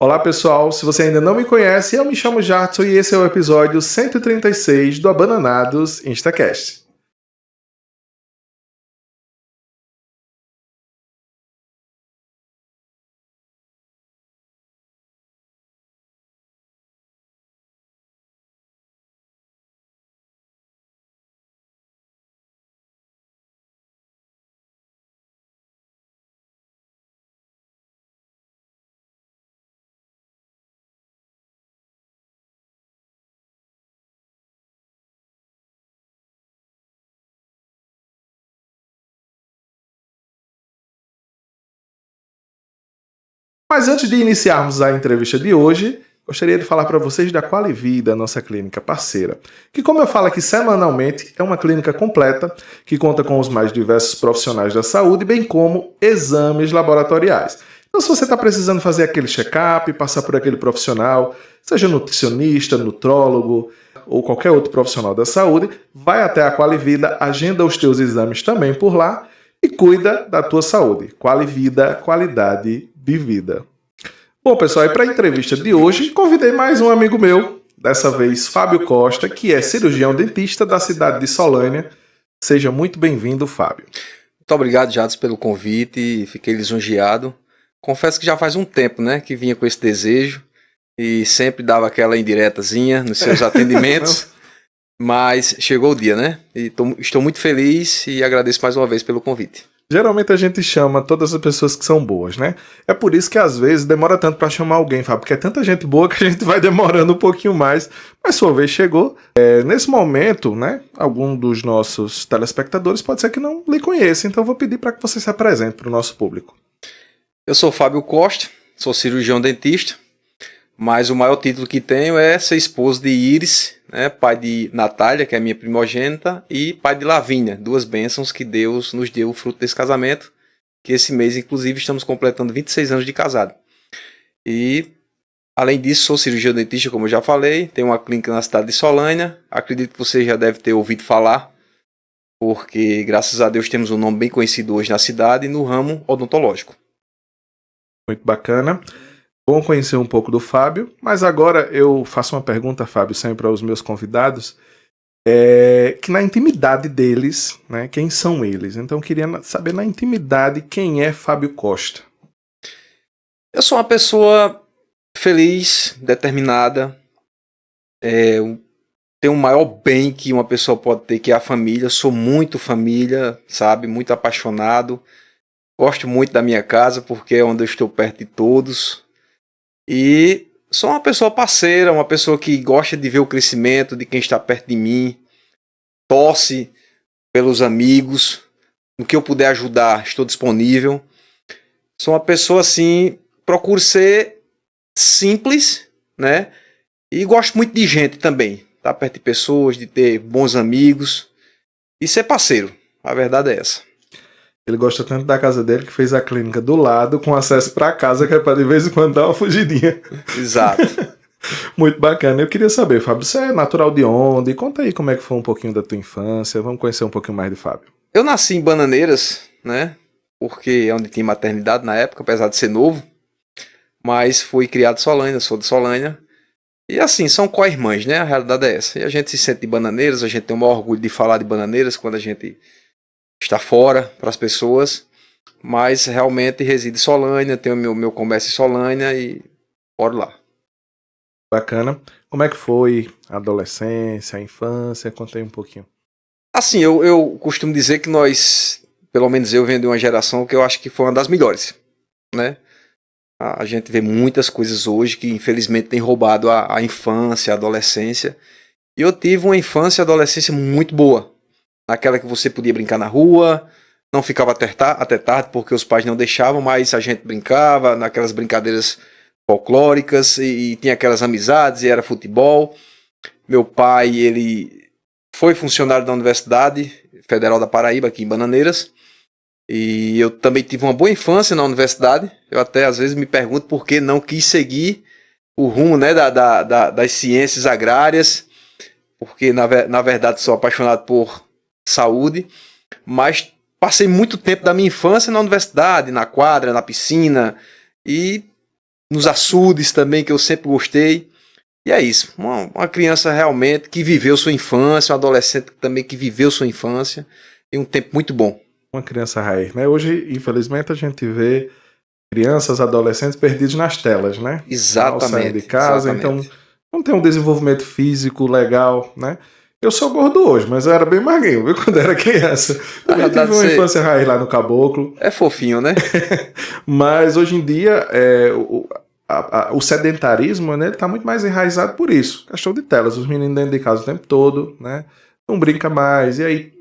Olá pessoal, se você ainda não me conhece, eu me chamo Jartson e esse é o episódio 136 do Abananados Instacast. Mas antes de iniciarmos a entrevista de hoje, gostaria de falar para vocês da Qualivida, nossa clínica parceira, que, como eu falo aqui semanalmente, é uma clínica completa que conta com os mais diversos profissionais da saúde, bem como exames laboratoriais. Então, se você está precisando fazer aquele check-up, passar por aquele profissional, seja nutricionista, nutrólogo ou qualquer outro profissional da saúde, vai até a Qualivida, agenda os teus exames também por lá e cuida da tua saúde. Qualivida, qualidade de vida. Bom, pessoal, e para a entrevista de hoje, convidei mais um amigo meu, dessa vez Fábio Costa, que é cirurgião dentista da cidade de Solânia. Seja muito bem-vindo, Fábio. Muito obrigado, Jadson, pelo convite, fiquei lisonjeado. Confesso que já faz um tempo, né, que vinha com esse desejo e sempre dava aquela indiretazinha nos seus atendimentos, mas chegou o dia, né? E estou muito feliz e agradeço mais uma vez pelo convite. Geralmente a gente chama todas as pessoas que são boas, né? É por isso que às vezes demora tanto para chamar alguém, Fábio, porque é tanta gente boa que a gente vai demorando um pouquinho mais, mas sua vez chegou. Nesse momento, né, algum dos nossos telespectadores pode ser que não lhe conheça, então eu vou pedir para que você se apresente para o nosso público. Eu sou Fábio Costa, sou cirurgião dentista, mas o maior título que tenho é ser esposo de Iris, né, pai de Natália, que é a minha primogênita, e pai de Lavínia, duas bênçãos que Deus nos deu o fruto desse casamento, que esse mês, inclusive, estamos completando 26 anos de casado. E, além disso, sou cirurgião dentista, como eu já falei, tenho uma clínica na cidade de Solânia, acredito que você já deve ter ouvido falar, porque, graças a Deus, temos um nome bem conhecido hoje na cidade no ramo odontológico. Muito bacana. Bom conhecer um pouco do Fábio, mas agora eu faço uma pergunta, Fábio, sempre aos meus convidados, que na intimidade deles, né, quem são eles? Então eu queria saber na intimidade quem é Fábio Costa. Eu sou uma pessoa feliz, determinada, tenho o maior bem que uma pessoa pode ter, que é a família. Sou muito família, sabe, muito apaixonado, gosto muito da minha casa porque é onde eu estou perto de todos. E sou uma pessoa parceira, uma pessoa que gosta de ver o crescimento de quem está perto de mim, torce pelos amigos, no que eu puder ajudar, estou disponível. Sou uma pessoa assim, procuro ser simples, né? E gosto muito de gente também, estar perto de pessoas, de ter bons amigos e ser parceiro. A verdade é essa. Ele gosta tanto da casa dele que fez a clínica do lado com acesso para casa, que é para de vez em quando dar uma fugidinha. Exato. Muito bacana. Eu queria saber, Fábio, você é natural de onde? Conta aí como é que foi um pouquinho da tua infância. Vamos conhecer um pouquinho mais de Fábio. Eu nasci em Bananeiras, né? Porque é onde tinha maternidade na época, apesar de ser novo. Mas fui criado em Solânia, sou de Solânia. E assim, são co-irmãs, né? A realidade é essa. E a gente se sente de Bananeiras, a gente tem o maior orgulho de falar de Bananeiras quando a gente está fora para as pessoas. Mas realmente resido em Solânia, tenho meu comércio em Solânia e moro lá. Bacana. Como é que foi a adolescência, a infância? Conta aí um pouquinho. Assim, eu costumo dizer que nós, pelo menos eu venho de uma geração que eu acho que foi uma das melhores, né? A gente vê muitas coisas hoje que infelizmente tem roubado a infância, a adolescência. E eu tive uma infância e adolescência muito boa. Naquela que você podia brincar na rua, não ficava até tarde porque os pais não deixavam, mas a gente brincava naquelas brincadeiras folclóricas e tinha aquelas amizades e era futebol. Meu pai, ele foi funcionário da Universidade Federal da Paraíba, aqui em Bananeiras. E eu também tive uma boa infância na universidade. Eu até às vezes me pergunto por que não quis seguir o rumo, né, das ciências agrárias, porque na verdade sou apaixonado por saúde, mas passei muito tempo da minha infância na universidade, na quadra, na piscina, e nos açudes também, que eu sempre gostei. E é isso, uma criança realmente que viveu sua infância, um adolescente também que viveu sua infância, e um tempo muito bom. Uma criança raiz, né? Hoje, infelizmente, a gente vê crianças, adolescentes perdidos nas telas, né? Mal saindo de casa, então não tem um desenvolvimento físico legal, né? Eu sou gordo hoje, mas eu era bem magrinho, viu? Quando era criança. Eu tive uma infância raiz lá no Caboclo. É fofinho, né? Mas hoje em dia, o sedentarismo, né, ele tá muito mais enraizado por isso. Questão de telas, os meninos dentro de casa o tempo todo, né? Não brinca mais, e aí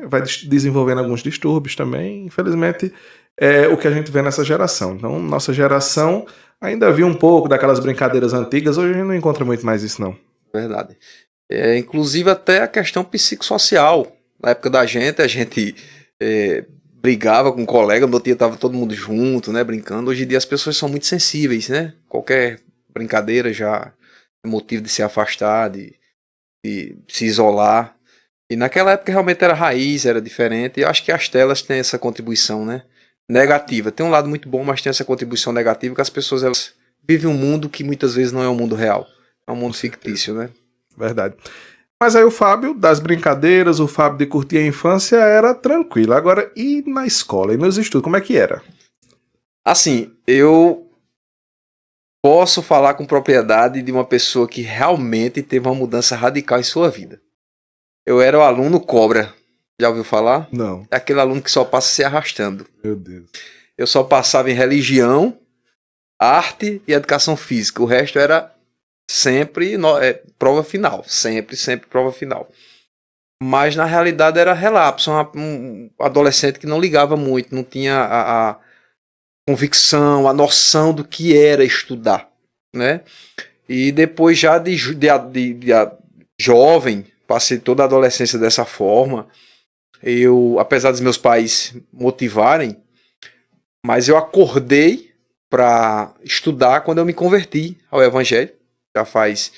vai desenvolvendo alguns distúrbios também. Infelizmente, é o que a gente vê nessa geração. Então, nossa geração ainda viu um pouco daquelas brincadeiras antigas, hoje a gente não encontra muito mais isso, não. Verdade. Inclusive até a questão psicossocial. Na época da gente, a gente brigava com um colega, no outro dia estava todo mundo junto, né, brincando. Hoje em dia as pessoas são muito sensíveis, né? Qualquer brincadeira já é motivo de se afastar, de se isolar. E naquela época realmente era raiz, era diferente. E eu acho que as telas têm essa contribuição, né? Negativa. Tem um lado muito bom, mas tem essa contribuição negativa que as pessoas elas vivem um mundo que muitas vezes não é um mundo real. É um mundo fictício, né? Verdade. Mas aí o Fábio, das brincadeiras, o Fábio de curtir a infância era tranquilo. Agora, e na escola, e nos estudos, como é que era? Assim, eu posso falar com propriedade de uma pessoa que realmente teve uma mudança radical em sua vida. Eu era o aluno cobra. Já ouviu falar? Não. É aquele aluno que só passa se arrastando. Meu Deus. Eu só passava em religião, arte e educação física. O resto era sempre prova final. Sempre prova final. Mas na realidade era relapso. Um adolescente que não ligava muito, não tinha a convicção, a noção do que era estudar, né? E depois já de jovem, passei toda a adolescência dessa forma. Eu, apesar dos meus pais motivarem, mas eu acordei para estudar quando eu me converti ao Evangelho. Já faz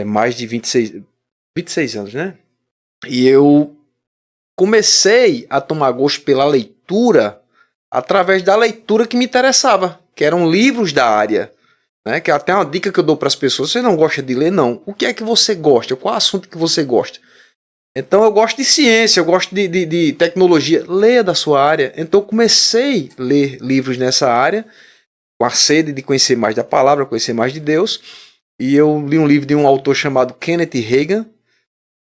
mais de 26 anos, né? E eu comecei a tomar gosto pela leitura através da leitura que me interessava, que eram livros da área, né? Que é até uma dica que eu dou para as pessoas. Você não gosta de ler? Não. O que é que você gosta? Qual assunto que você gosta? Então eu gosto de ciência, eu gosto de tecnologia. Leia da sua área. Então eu comecei a ler livros nessa área, com a sede de conhecer mais da palavra, conhecer mais de Deus. E eu li um livro de um autor chamado Kenneth Hagin,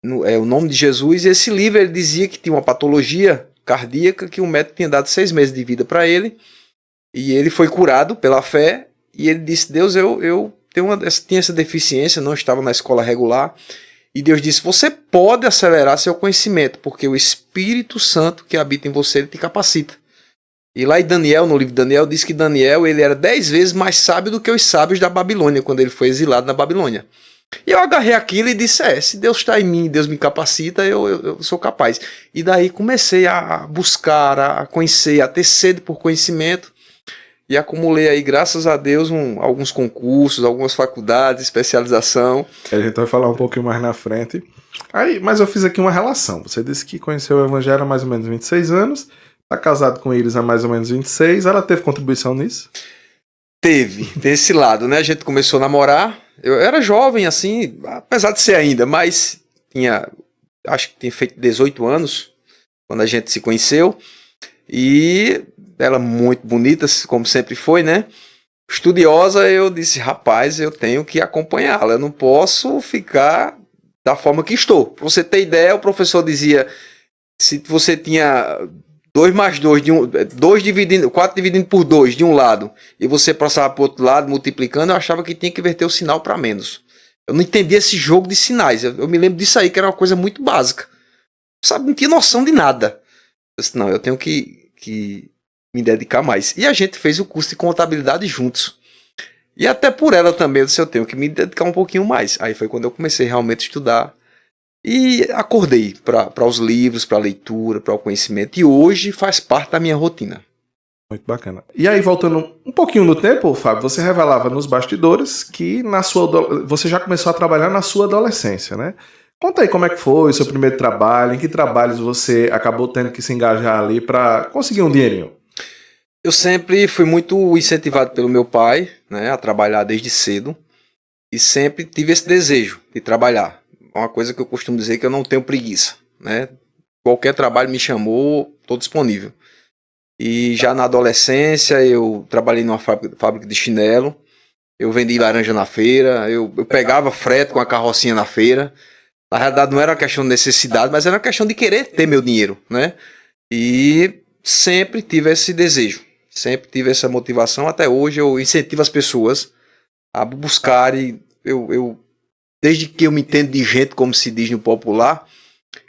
O Nome de Jesus. E esse livro ele dizia que tinha uma patologia cardíaca, que o médico tinha dado 6 meses de vida para ele. E ele foi curado pela fé. E ele disse, Deus, eu tinha essa deficiência, não estava na escola regular. E Deus disse, você pode acelerar seu conhecimento, porque o Espírito Santo que habita em você, ele te capacita. E lá em Daniel, no livro de Daniel, diz que Daniel ele era 10 vezes mais sábio do que os sábios da Babilônia, quando ele foi exilado na Babilônia. E eu agarrei aquilo e disse, se Deus está em mim, Deus me capacita, eu sou capaz. E daí comecei a buscar, a conhecer, a ter sede por conhecimento. E acumulei aí, graças a Deus, alguns concursos, algumas faculdades, especialização. A gente vai falar um pouquinho mais na frente. Aí, mas eu fiz aqui uma relação. Você disse que conheceu o Evangelho há mais ou menos 26 anos, está casado com eles há mais ou menos 26. Ela teve contribuição nisso? Teve esse lado, né? A gente começou a namorar. Eu era jovem, assim, apesar de ser ainda, mas acho que tinha feito 18 anos quando a gente se conheceu. E ela muito bonita, como sempre foi, né? Estudiosa, eu disse, rapaz, eu tenho que acompanhá-la, eu não posso ficar da forma que estou. Pra você ter ideia, o professor dizia, se você tinha 2 mais 2, 4 dividindo por 2 de um lado, e você passava para o outro lado, multiplicando, eu achava que tinha que inverter o sinal para menos. Eu não entendia esse jogo de sinais, eu me lembro disso aí, que era uma coisa muito básica. Sabe, não tinha noção de nada. Eu disse, não, eu tenho que me dedicar mais. E a gente fez o curso de contabilidade juntos. E até por ela também, eu disse, eu tenho que me dedicar um pouquinho mais. Aí foi quando eu comecei realmente a estudar. E acordei para os livros, para a leitura, para o conhecimento. E hoje faz parte da minha rotina. Muito bacana. E aí, voltando um pouquinho no tempo, Fábio, você revelava nos bastidores que você já começou a trabalhar na sua adolescência, né? Conta aí como é que foi o seu primeiro trabalho, em que trabalhos você acabou tendo que se engajar ali para conseguir um dinheirinho. Eu sempre fui muito incentivado pelo meu pai, né, a trabalhar desde cedo. E sempre tive esse desejo de trabalhar. Uma coisa que eu costumo dizer que eu não tenho preguiça, né? Qualquer trabalho me chamou, estou disponível. E já na adolescência eu trabalhei numa fábrica de chinelo, eu vendi laranja na feira, eu pegava frete com a carrocinha na feira. Na realidade não era uma questão de necessidade, mas era uma questão de querer ter meu dinheiro, né? E sempre tive esse desejo, sempre tive essa motivação. Até hoje eu incentivo as pessoas a buscar, e desde que eu me entendo de gente, como se diz no popular,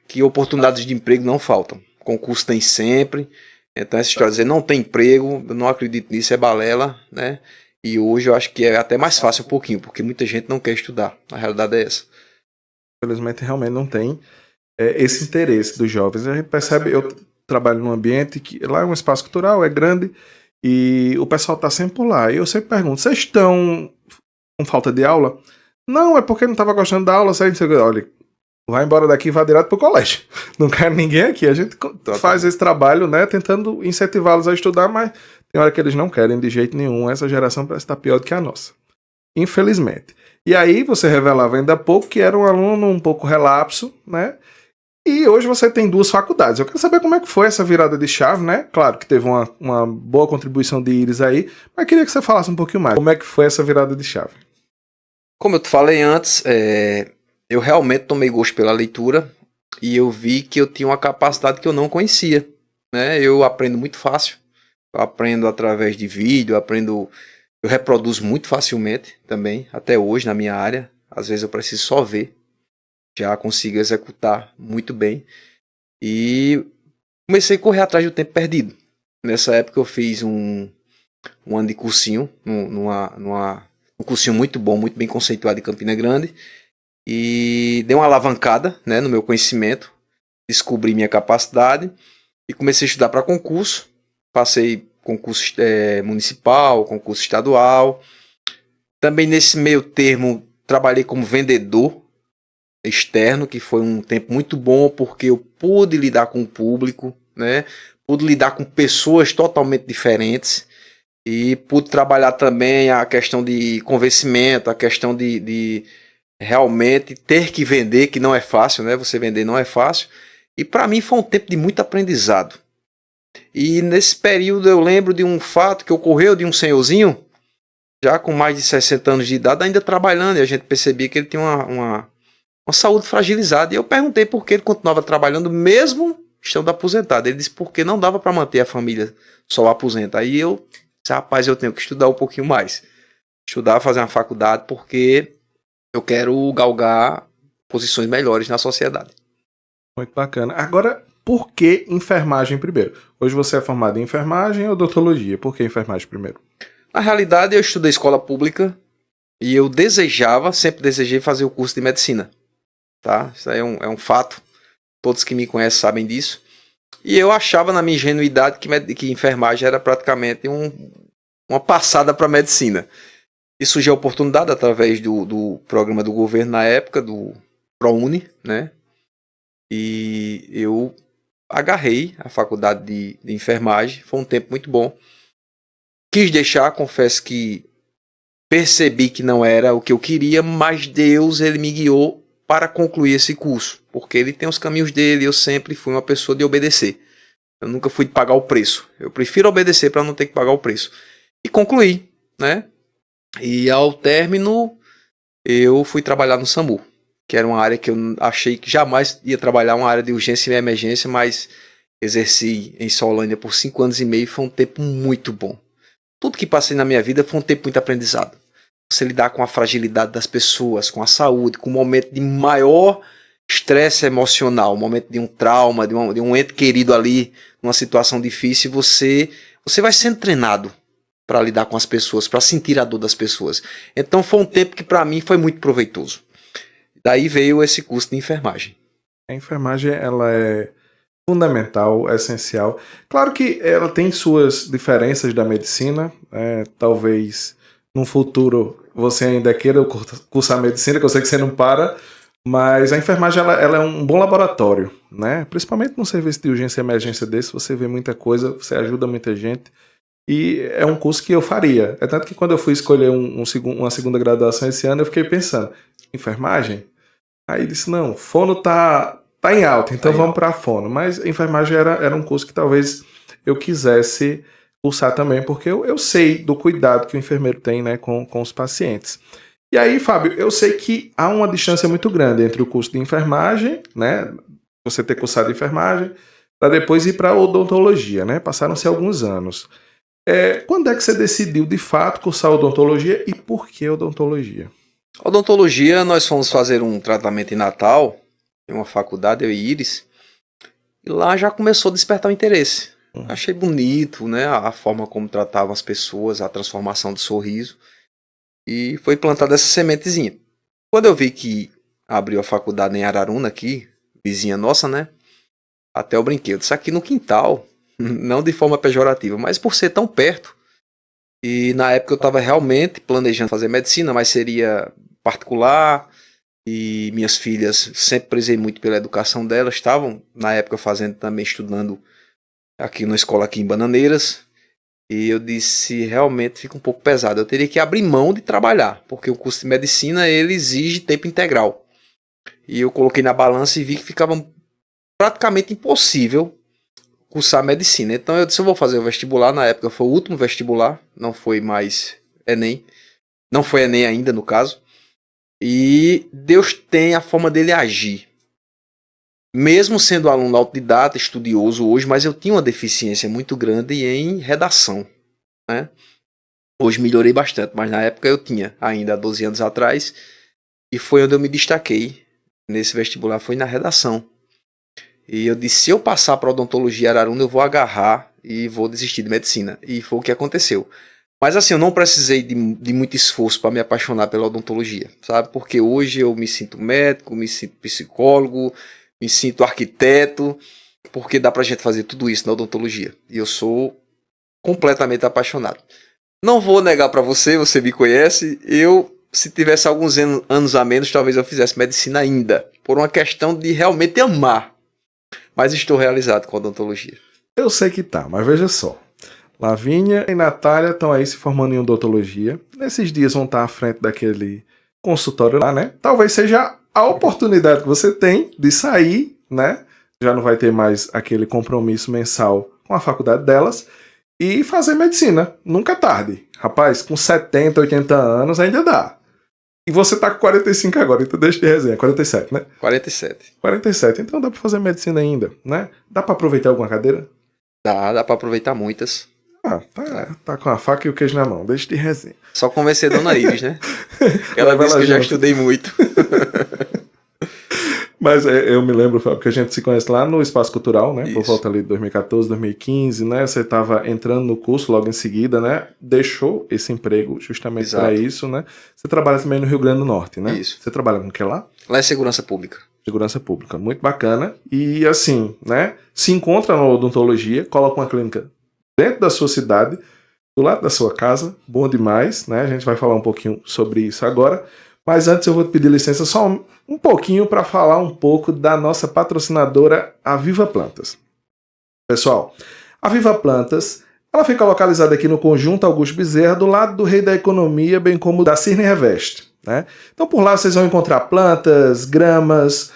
que oportunidades de emprego não faltam. Concurso tem sempre. Então essa história de dizer não tem emprego, eu não acredito nisso, é balela, né? E hoje eu acho que é até mais fácil um pouquinho, porque muita gente não quer estudar. A realidade é essa. Infelizmente, realmente não tem esse interesse dos jovens. A gente percebe, eu trabalho num ambiente que lá é um espaço cultural, é grande, e o pessoal está sempre por lá. E eu sempre pergunto, vocês estão com falta de aula? Não, é porque não estava gostando da aula, olha, vai embora daqui e vai direto pro colégio. Não quer ninguém aqui. A gente faz esse trabalho, né, tentando incentivá-los a estudar, mas tem hora que eles não querem de jeito nenhum. Essa geração parece estar pior do que a nossa. Infelizmente. E aí você revelava ainda há pouco que era um aluno um pouco relapso, né? E hoje você tem 2 faculdades. Eu quero saber como é que foi essa virada de chave, né? Claro que teve uma boa contribuição de Iris aí, mas queria que você falasse um pouquinho mais. Como é que foi essa virada de chave? Como eu te falei antes, eu realmente tomei gosto pela leitura e eu vi que eu tinha uma capacidade que eu não conhecia, né? Eu aprendo muito fácil, eu aprendo através de vídeo, eu reproduzo muito facilmente também, até hoje na minha área. Às vezes eu preciso só ver, já consigo executar muito bem. E comecei a correr atrás do tempo perdido. Nessa época eu fiz um ano de cursinho, um cursinho muito bom, muito bem conceituado em Campina Grande. E dei uma alavancada, né, no meu conhecimento, descobri minha capacidade e comecei a estudar para concurso. Passei concurso municipal, concurso estadual. Também nesse meio termo trabalhei como vendedor externo, que foi um tempo muito bom porque eu pude lidar com o público, né? Pude lidar com pessoas totalmente diferentes e pude trabalhar também a questão de convencimento, a questão de realmente ter que vender, que não é fácil, né? Você vender não é fácil. E para mim foi um tempo de muito aprendizado. E nesse período eu lembro de um fato que ocorreu de um senhorzinho, já com mais de 60 anos de idade, ainda trabalhando, e a gente percebia que ele tinha uma saúde fragilizada. E eu perguntei por que ele continuava trabalhando mesmo estando aposentado. Ele disse porque não dava para manter a família só aposenta. Aí eu disse, rapaz, eu tenho que estudar um pouquinho mais. Estudar, fazer uma faculdade, porque eu quero galgar posições melhores na sociedade. Muito bacana. Agora, por que enfermagem primeiro? Hoje você é formado em enfermagem ou odontologia? Por que enfermagem primeiro? Na realidade, eu estudei escola pública e eu sempre desejei fazer o curso de medicina. Tá? Isso aí é um fato. Todos que me conhecem sabem disso. E eu achava na minha ingenuidade que enfermagem era praticamente uma passada para medicina. E surgiu a oportunidade através do programa do governo na época, do ProUni, né? E eu agarrei a faculdade de enfermagem. Foi um tempo muito bom. Quis deixar, confesso que percebi que não era o que eu queria, mas Deus, ele me guiou para concluir esse curso, porque ele tem os caminhos dele e eu sempre fui uma pessoa de obedecer. Eu nunca fui de pagar o preço. Eu prefiro obedecer para não ter que pagar o preço. E concluí, né? E ao término, eu fui trabalhar no SAMU, que era uma área que eu achei que jamais ia trabalhar, uma área de urgência e emergência, mas exerci em Solânia por 5 anos e meio e foi um tempo muito bom. Tudo que passei na minha vida foi um tempo muito aprendizado. Você lidar com a fragilidade das pessoas, com a saúde, com um momento de maior estresse emocional, um momento de um trauma, de um ente querido ali, numa situação difícil, você vai sendo treinado para lidar com as pessoas, para sentir a dor das pessoas. Então foi um tempo que para mim foi muito proveitoso. Daí veio esse curso de enfermagem. A enfermagem, ela é fundamental, essencial. Claro que ela tem suas diferenças da medicina, talvez no futuro você ainda queira cursar medicina, que eu sei que você não para, mas a enfermagem ela é um bom laboratório, né? Principalmente num serviço de urgência e emergência desse, você vê muita coisa, você ajuda muita gente. E é um curso que eu faria. É tanto que quando eu fui escolher uma segunda graduação esse ano, eu fiquei pensando, enfermagem? Aí disse, não, fono tá em alta, então vamos para fono. Mas enfermagem era um curso que talvez eu quisesse cursar também, porque eu sei do cuidado que o enfermeiro tem, né, com os pacientes. E aí, Fábio, eu sei que há uma distância muito grande entre o curso de enfermagem, né, você ter cursado enfermagem, para depois ir para odontologia, né? Passaram-se alguns anos. Quando é que você decidiu, de fato, cursar odontologia e por que odontologia? Odontologia, nós fomos fazer um tratamento em Natal, em uma faculdade, eu e Iris, e lá já começou a despertar o interesse. Achei bonito, né, a forma como tratavam as pessoas, a transformação do sorriso, e foi plantada essa sementezinha. Quando eu vi que abriu a faculdade em Araruna aqui, vizinha nossa, né, até eu brinquei, eu disse aqui no quintal, não de forma pejorativa, mas por ser tão perto. E na época eu estava realmente planejando fazer medicina, mas seria particular. E minhas filhas, sempre prezei muito pela educação delas, estavam na época fazendo também, estudando aqui na escola aqui em Bananeiras. E eu disse, realmente fica um pouco pesado, eu teria que abrir mão de trabalhar, porque o curso de medicina ele exige tempo integral. E eu coloquei na balança e vi que ficava praticamente impossível cursar medicina. Então eu disse, eu vou fazer o vestibular. Na época foi o último vestibular, não foi mais Enem. Não foi Enem ainda, no caso. E Deus tem a forma dele agir. Mesmo sendo aluno autodidata, estudioso hoje, mas eu tinha uma deficiência muito grande em redação, né? Hoje melhorei bastante, mas na época eu tinha, ainda há 12 anos atrás, e foi onde eu me destaquei nesse vestibular, foi na redação. E eu disse, se eu passar para odontologia Araruna, eu vou agarrar e vou desistir de medicina. E foi o que aconteceu. Mas assim, eu não precisei de muito esforço para me apaixonar pela odontologia, sabe? Porque hoje eu me sinto médico, me sinto psicólogo, me sinto arquiteto, porque dá pra gente fazer tudo isso na odontologia. E eu sou completamente apaixonado. Não vou negar para você, você me conhece, se tivesse alguns anos a menos, talvez eu fizesse medicina ainda, por uma questão de realmente amar. Mas estou realizado com a odontologia. Eu sei que tá, mas veja só. Lavínia e Natália estão aí se formando em odontologia. Nesses dias vão estar à frente daquele consultório lá, né? Talvez seja a oportunidade que você tem de sair, né? Já não vai ter mais aquele compromisso mensal com a faculdade delas e fazer medicina. Nunca é tarde. Rapaz, com 70, 80 anos ainda dá. E você tá com 45 agora, então deixa de resenha. 47, né? 47. 47, então dá pra fazer medicina ainda, né? Dá pra aproveitar alguma cadeira? Dá pra aproveitar muitas. Tá com a faca e o queijo na mão, deixa de resenha. Só convencer a Dona Iris, né? Ela disse que eu já estudei muito. Mas eu me lembro, Fábio, que a gente se conhece lá no Espaço Cultural, né? Isso. Por volta ali de 2014, 2015, né? Você estava entrando no curso logo em seguida, né? Deixou esse emprego justamente para isso, né? Você trabalha também no Rio Grande do Norte, né? Isso. Você trabalha com o que lá? Lá é segurança pública. Segurança pública, muito bacana. E assim, né? Se encontra na odontologia, coloca uma clínica dentro da sua cidade, do lado da sua casa, bom demais, né? A gente vai falar um pouquinho sobre isso agora. Mas antes eu vou pedir licença só um pouquinho para falar um pouco da nossa patrocinadora, a Viva Plantas. Pessoal, a Viva Plantas, ela fica localizada aqui no Conjunto Augusto Bezerra, do lado do Rei da Economia, bem como da Cirne Reveste, né? Então por lá vocês vão encontrar plantas, gramas,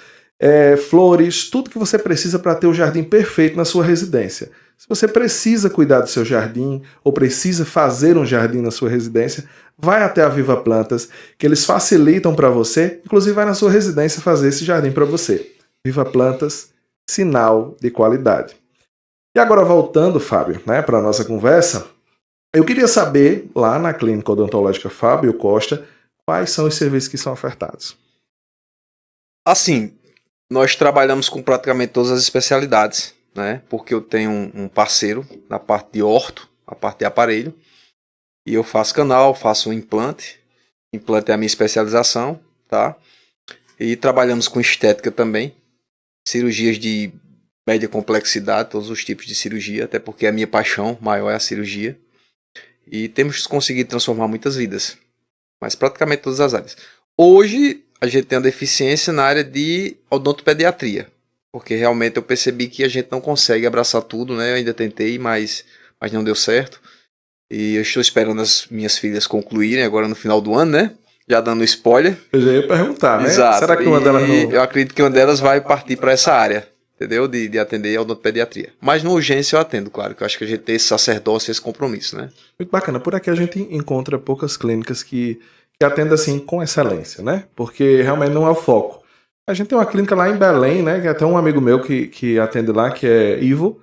flores, tudo que você precisa para ter o jardim perfeito na sua residência. Se você precisa cuidar do seu jardim ou precisa fazer um jardim na sua residência, vai até a Viva Plantas, que eles facilitam para você, inclusive vai na sua residência fazer esse jardim para você. Viva Plantas, sinal de qualidade. E agora voltando, Fábio, né, para a nossa conversa, eu queria saber, lá na Clínica Odontológica Fábio Costa, quais são os serviços que são ofertados. Assim, nós trabalhamos com praticamente todas as especialidades, né? Porque eu tenho um parceiro na parte de orto, a parte de aparelho, e eu faço canal, faço um implante. Implante é a minha especialização, tá? E trabalhamos com estética também, cirurgias de média complexidade, todos os tipos de cirurgia, até porque a minha paixão maior é a cirurgia. E temos conseguido transformar muitas vidas, mas praticamente todas as áreas. Hoje a gente tem uma deficiência na área de odontopediatria, porque realmente eu percebi que a gente não consegue abraçar tudo, né? Eu ainda tentei, mas não deu certo. E eu estou esperando as minhas filhas concluírem agora no final do ano, né? Já dando spoiler. Eu já ia perguntar, né? Exato. Será que uma delas não... Eu acredito que uma delas vai partir para essa área, entendeu? De atender a odontopediatria. Mas no urgência eu atendo, claro, que eu acho que a gente tem esse sacerdócio, esse compromisso, né? Muito bacana. Por aqui a gente encontra poucas clínicas que atendem assim com excelência, né? Porque realmente não é o foco. A gente tem uma clínica lá em Belém, né? Que é até um amigo meu que atende lá, que é Ivo,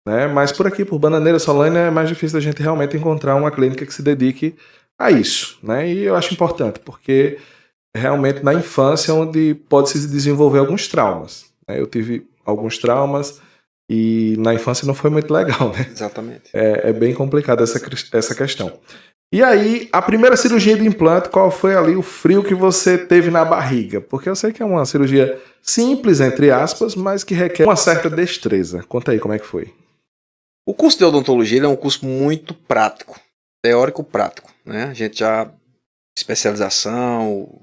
né? Mas por aqui, por Bananeira, Solânia, é mais difícil a gente realmente encontrar uma clínica que se dedique a isso, né? E eu acho importante, porque realmente na infância é onde pode se desenvolver alguns traumas, né? Eu tive alguns traumas e na infância não foi muito legal, né? Exatamente. É bem complicada essa questão. E aí, a primeira cirurgia de implante, qual foi ali o frio que você teve na barriga? Porque eu sei que é uma cirurgia simples, entre aspas, mas que requer uma certa destreza. Conta aí como é que foi. O curso de odontologia ele é um curso muito prático, teórico prático, né? A gente já, especialização,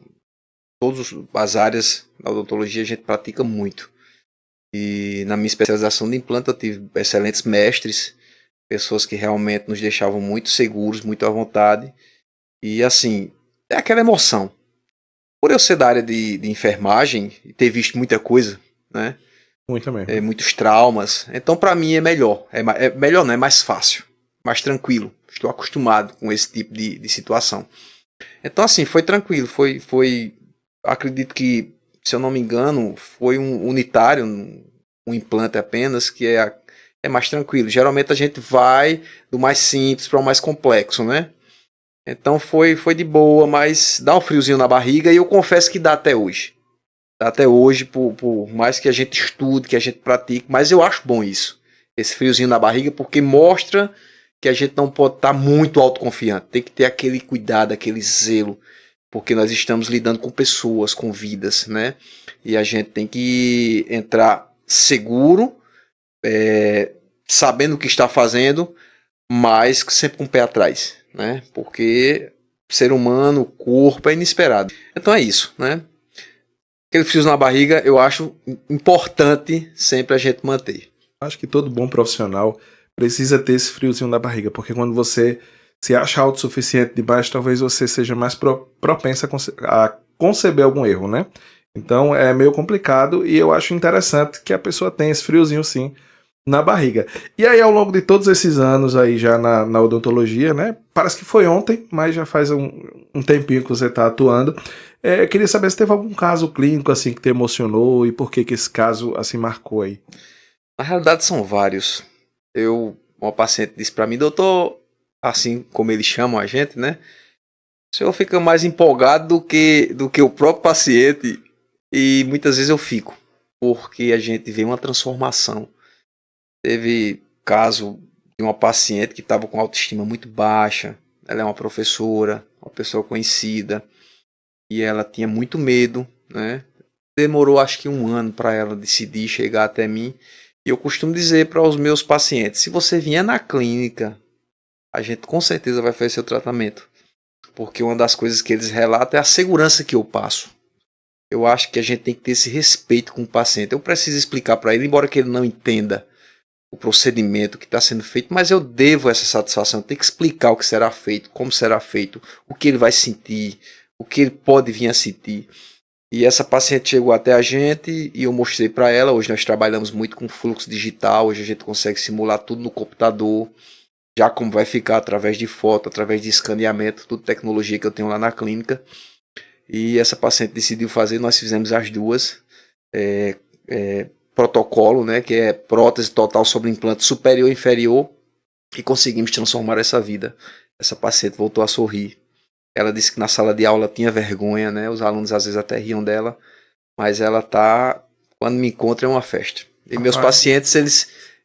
todas as áreas da odontologia a gente pratica muito. E na minha especialização de implante eu tive excelentes mestres, pessoas que realmente nos deixavam muito seguros, muito à vontade. E assim, é aquela emoção. Por eu ser da área de enfermagem e ter visto muita coisa, né? Muito mesmo. Muitos traumas. Então para mim é melhor. É melhor não, é mais fácil. Mais tranquilo. Estou acostumado com esse tipo de situação. Então assim, foi tranquilo. Foi acredito que, se eu não me engano, foi um unitário, um implante apenas, que é mais tranquilo. Geralmente a gente vai do mais simples para o mais complexo, né? Então foi de boa, mas dá um friozinho na barriga e eu confesso que dá até hoje. Dá até hoje, por mais que a gente estude, que a gente pratique, mas eu acho bom isso. Esse friozinho na barriga, porque mostra que a gente não pode estar muito autoconfiante. Tem que ter aquele cuidado, aquele zelo, porque nós estamos lidando com pessoas, com vidas, né? E a gente tem que entrar seguro, sabendo o que está fazendo, mas sempre com o pé atrás, né? Porque o ser humano, o corpo é inesperado. Então é isso, né? Aquele frio na barriga eu acho importante sempre a gente manter. Acho que todo bom profissional precisa ter esse friozinho na barriga, porque quando você se acha autossuficiente demais, talvez você seja mais propensa a conceber algum erro, né? Então é meio complicado e eu acho interessante que a pessoa tenha esse friozinho sim na barriga. E aí ao longo de todos esses anos aí já na odontologia, né? Parece que foi ontem, mas já faz um tempinho que você está atuando. Eu queria saber se teve algum caso clínico assim que te emocionou e por que esse caso assim marcou aí. Na realidade são vários. Uma paciente disse para mim, doutor, assim como eles chamam a gente, né? O senhor fica mais empolgado do que o próprio paciente, e muitas vezes eu fico, porque a gente vê uma transformação. Teve caso de uma paciente que estava com autoestima muito baixa, ela é uma professora, uma pessoa conhecida, e ela tinha muito medo, né? Demorou acho que 1 ano para ela decidir chegar até mim. E eu costumo dizer para os meus pacientes, se você vier na clínica, a gente com certeza vai fazer seu tratamento. Porque uma das coisas que eles relatam é a segurança que eu passo. Eu acho que a gente tem que ter esse respeito com o paciente. Eu preciso explicar para ele, embora que ele não entenda o procedimento que está sendo feito, mas eu devo essa satisfação. Eu tenho que explicar o que será feito, como será feito, o que ele vai sentir, o que ele pode vir a sentir. E essa paciente chegou até a gente e eu mostrei para ela. Hoje nós trabalhamos muito com fluxo digital, hoje a gente consegue simular tudo no computador, já como vai ficar através de foto, através de escaneamento, tudo tecnologia que eu tenho lá na clínica. E essa paciente decidiu fazer, nós fizemos as duas, protocolo, né, que é prótese total sobre implante superior e inferior, e conseguimos transformar essa vida. Essa paciente voltou a sorrir. Ela disse que na sala de aula tinha vergonha, né? Os alunos às vezes até riam dela, mas ela tá, quando me encontra é uma festa. E meus pacientes,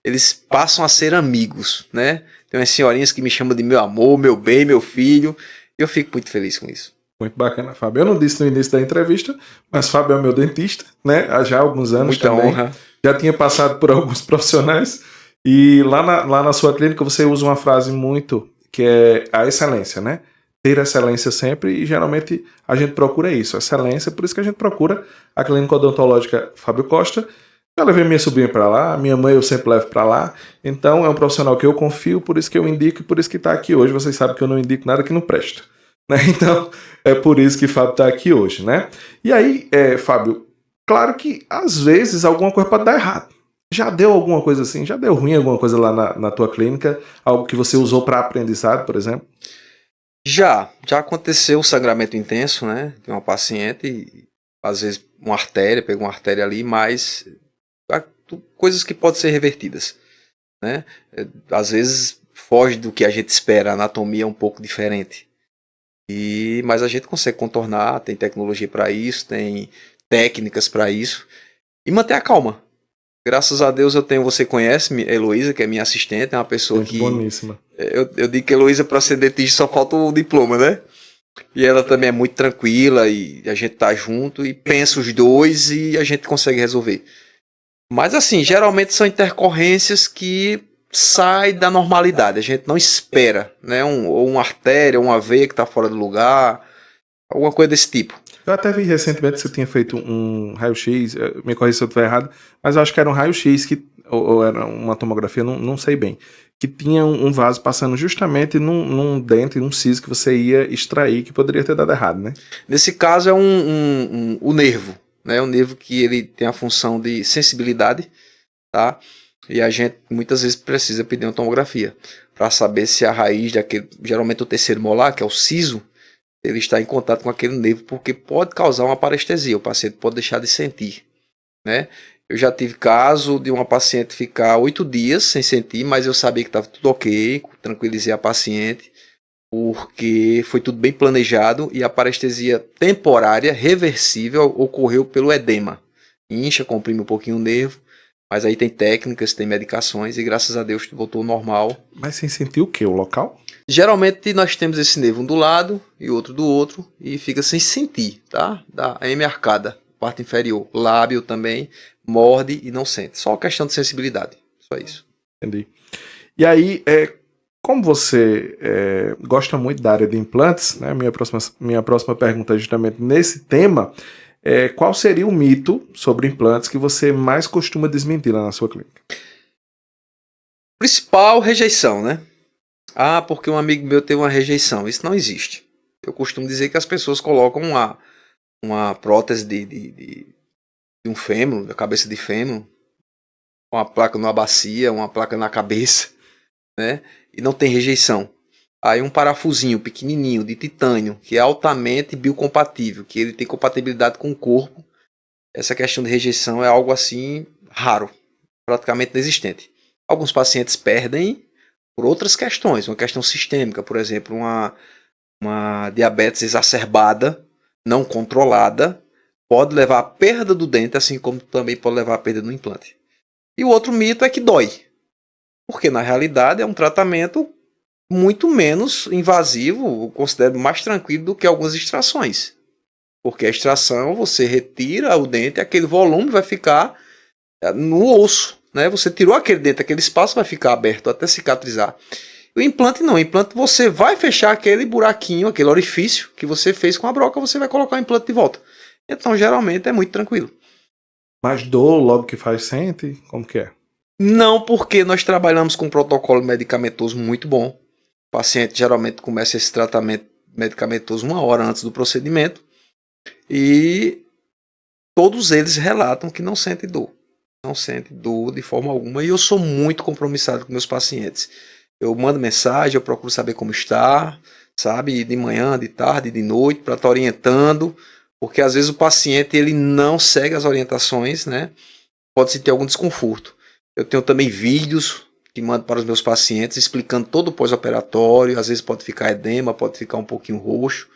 eles passam a ser amigos, né? Tem umas senhorinhas que me chamam de meu amor, meu bem, meu filho, e eu fico muito feliz com isso. Muito bacana, Fábio. Eu não disse no início da entrevista, mas Fábio é meu dentista, né? Há já alguns anos. Muita também. Honra. Já tinha passado por alguns profissionais. E lá na sua clínica você usa uma frase muito que é a excelência, né? Ter excelência sempre, e geralmente a gente procura isso, excelência, por isso que a gente procura a Clínica Odontológica Fábio Costa, Já levei minha sobrinha para lá, minha mãe eu sempre levo para lá. Então é um profissional que eu confio, por isso que eu indico e por isso que está aqui hoje. Vocês sabem que eu não indico nada que não presta, né? Então é por isso que Fábio está aqui hoje, né? E aí, Fábio, claro que às vezes alguma coisa pode dar errado. Já deu alguma coisa assim? Já deu ruim alguma coisa lá na tua clínica? Algo que você usou para aprendizado, por exemplo? Já aconteceu o sangramento intenso, né? De uma paciente, e, às vezes pegou uma artéria ali, mas coisas que podem ser revertidas, né? Às vezes foge do que a gente espera, a anatomia é um pouco diferente. Mas a gente consegue contornar, tem tecnologia para isso, tem técnicas para isso, e manter a calma. Graças a Deus você conhece Heloísa, que é minha assistente, é uma pessoa Gente que... boníssima. Eu digo que Heloísa, para ser dentista, só falta o diploma, né? E ela também é muito tranquila, e a gente tá junto, e pensa os dois, e a gente consegue resolver. Mas assim, geralmente são intercorrências que saem da normalidade, a gente não espera, né? Ou uma artéria, ou uma veia que está fora do lugar, alguma coisa desse tipo. Eu até vi recentemente que você tinha feito um raio-x, me corrija se eu estiver errado, mas eu acho que era um raio-x ou era uma tomografia, não sei bem, que tinha um vaso passando justamente num dente, num siso que você ia extrair, que poderia ter dado errado, né? Nesse caso é o nervo, né? O nervo que ele tem a função de sensibilidade, tá? E a gente muitas vezes precisa pedir uma tomografia para saber se a raiz daquele, geralmente o terceiro molar, que é o siso, ele está em contato com aquele nervo, porque pode causar uma parestesia, o paciente pode deixar de sentir, né? Eu já tive caso de uma paciente ficar 8 dias sem sentir, mas eu sabia que estava tudo ok, tranquilizei a paciente, porque foi tudo bem planejado e a parestesia temporária, reversível, ocorreu pelo edema. Incha, comprime um pouquinho o nervo, mas aí tem técnicas, tem medicações e graças a Deus voltou ao normal. Mas sem sentir o quê? O local? Geralmente nós temos esse nervo um do lado e outro do outro e fica sem sentir, tá? Da M arcada, parte inferior, lábio também, morde e não sente. Só questão de sensibilidade, só isso. Entendi. E aí, como você gosta muito da área de implantes, né? Minha próxima pergunta é justamente nesse tema. Qual seria o mito sobre implantes que você mais costuma desmentir lá na sua clínica? Principal, rejeição, né? Ah, porque um amigo meu teve uma rejeição. Isso não existe. Eu costumo dizer que as pessoas colocam uma prótese de um fêmur, da cabeça de fêmur, uma placa numa bacia, uma placa na cabeça, né? E não tem rejeição. Aí um parafusinho pequenininho de titânio, que é altamente biocompatível, que ele tem compatibilidade com o corpo. Essa questão de rejeição é algo assim raro, praticamente inexistente. Alguns pacientes perdem por outras questões, uma questão sistêmica, por exemplo, uma diabetes exacerbada, não controlada, pode levar à perda do dente, assim como também pode levar à perda do implante. E o outro mito é que dói, porque na realidade é um tratamento muito menos invasivo, eu considero mais tranquilo do que algumas extrações. Porque a extração, você retira o dente, aquele volume vai ficar no osso, né? Você tirou aquele dente, aquele espaço vai ficar aberto até cicatrizar. O implante não, o implante você vai fechar aquele buraquinho, aquele orifício que você fez com a broca, você vai colocar o implante de volta. Então, geralmente, é muito tranquilo. Mas dor logo que faz sente? Como que é? Não, porque nós trabalhamos com um protocolo medicamentoso muito bom. O paciente geralmente começa esse tratamento medicamentoso 1 hora antes do procedimento e todos eles relatam que não sentem dor. Não sentem dor de forma alguma e eu sou muito compromissado com meus pacientes. Eu mando mensagem, eu procuro saber como está, sabe, de manhã, de tarde, de noite, para estar orientando, porque às vezes o paciente ele não segue as orientações, né? Pode-se ter algum desconforto. Eu tenho também vídeos que mando para os meus pacientes explicando todo o pós-operatório, às vezes pode ficar edema, pode ficar um pouquinho roxo,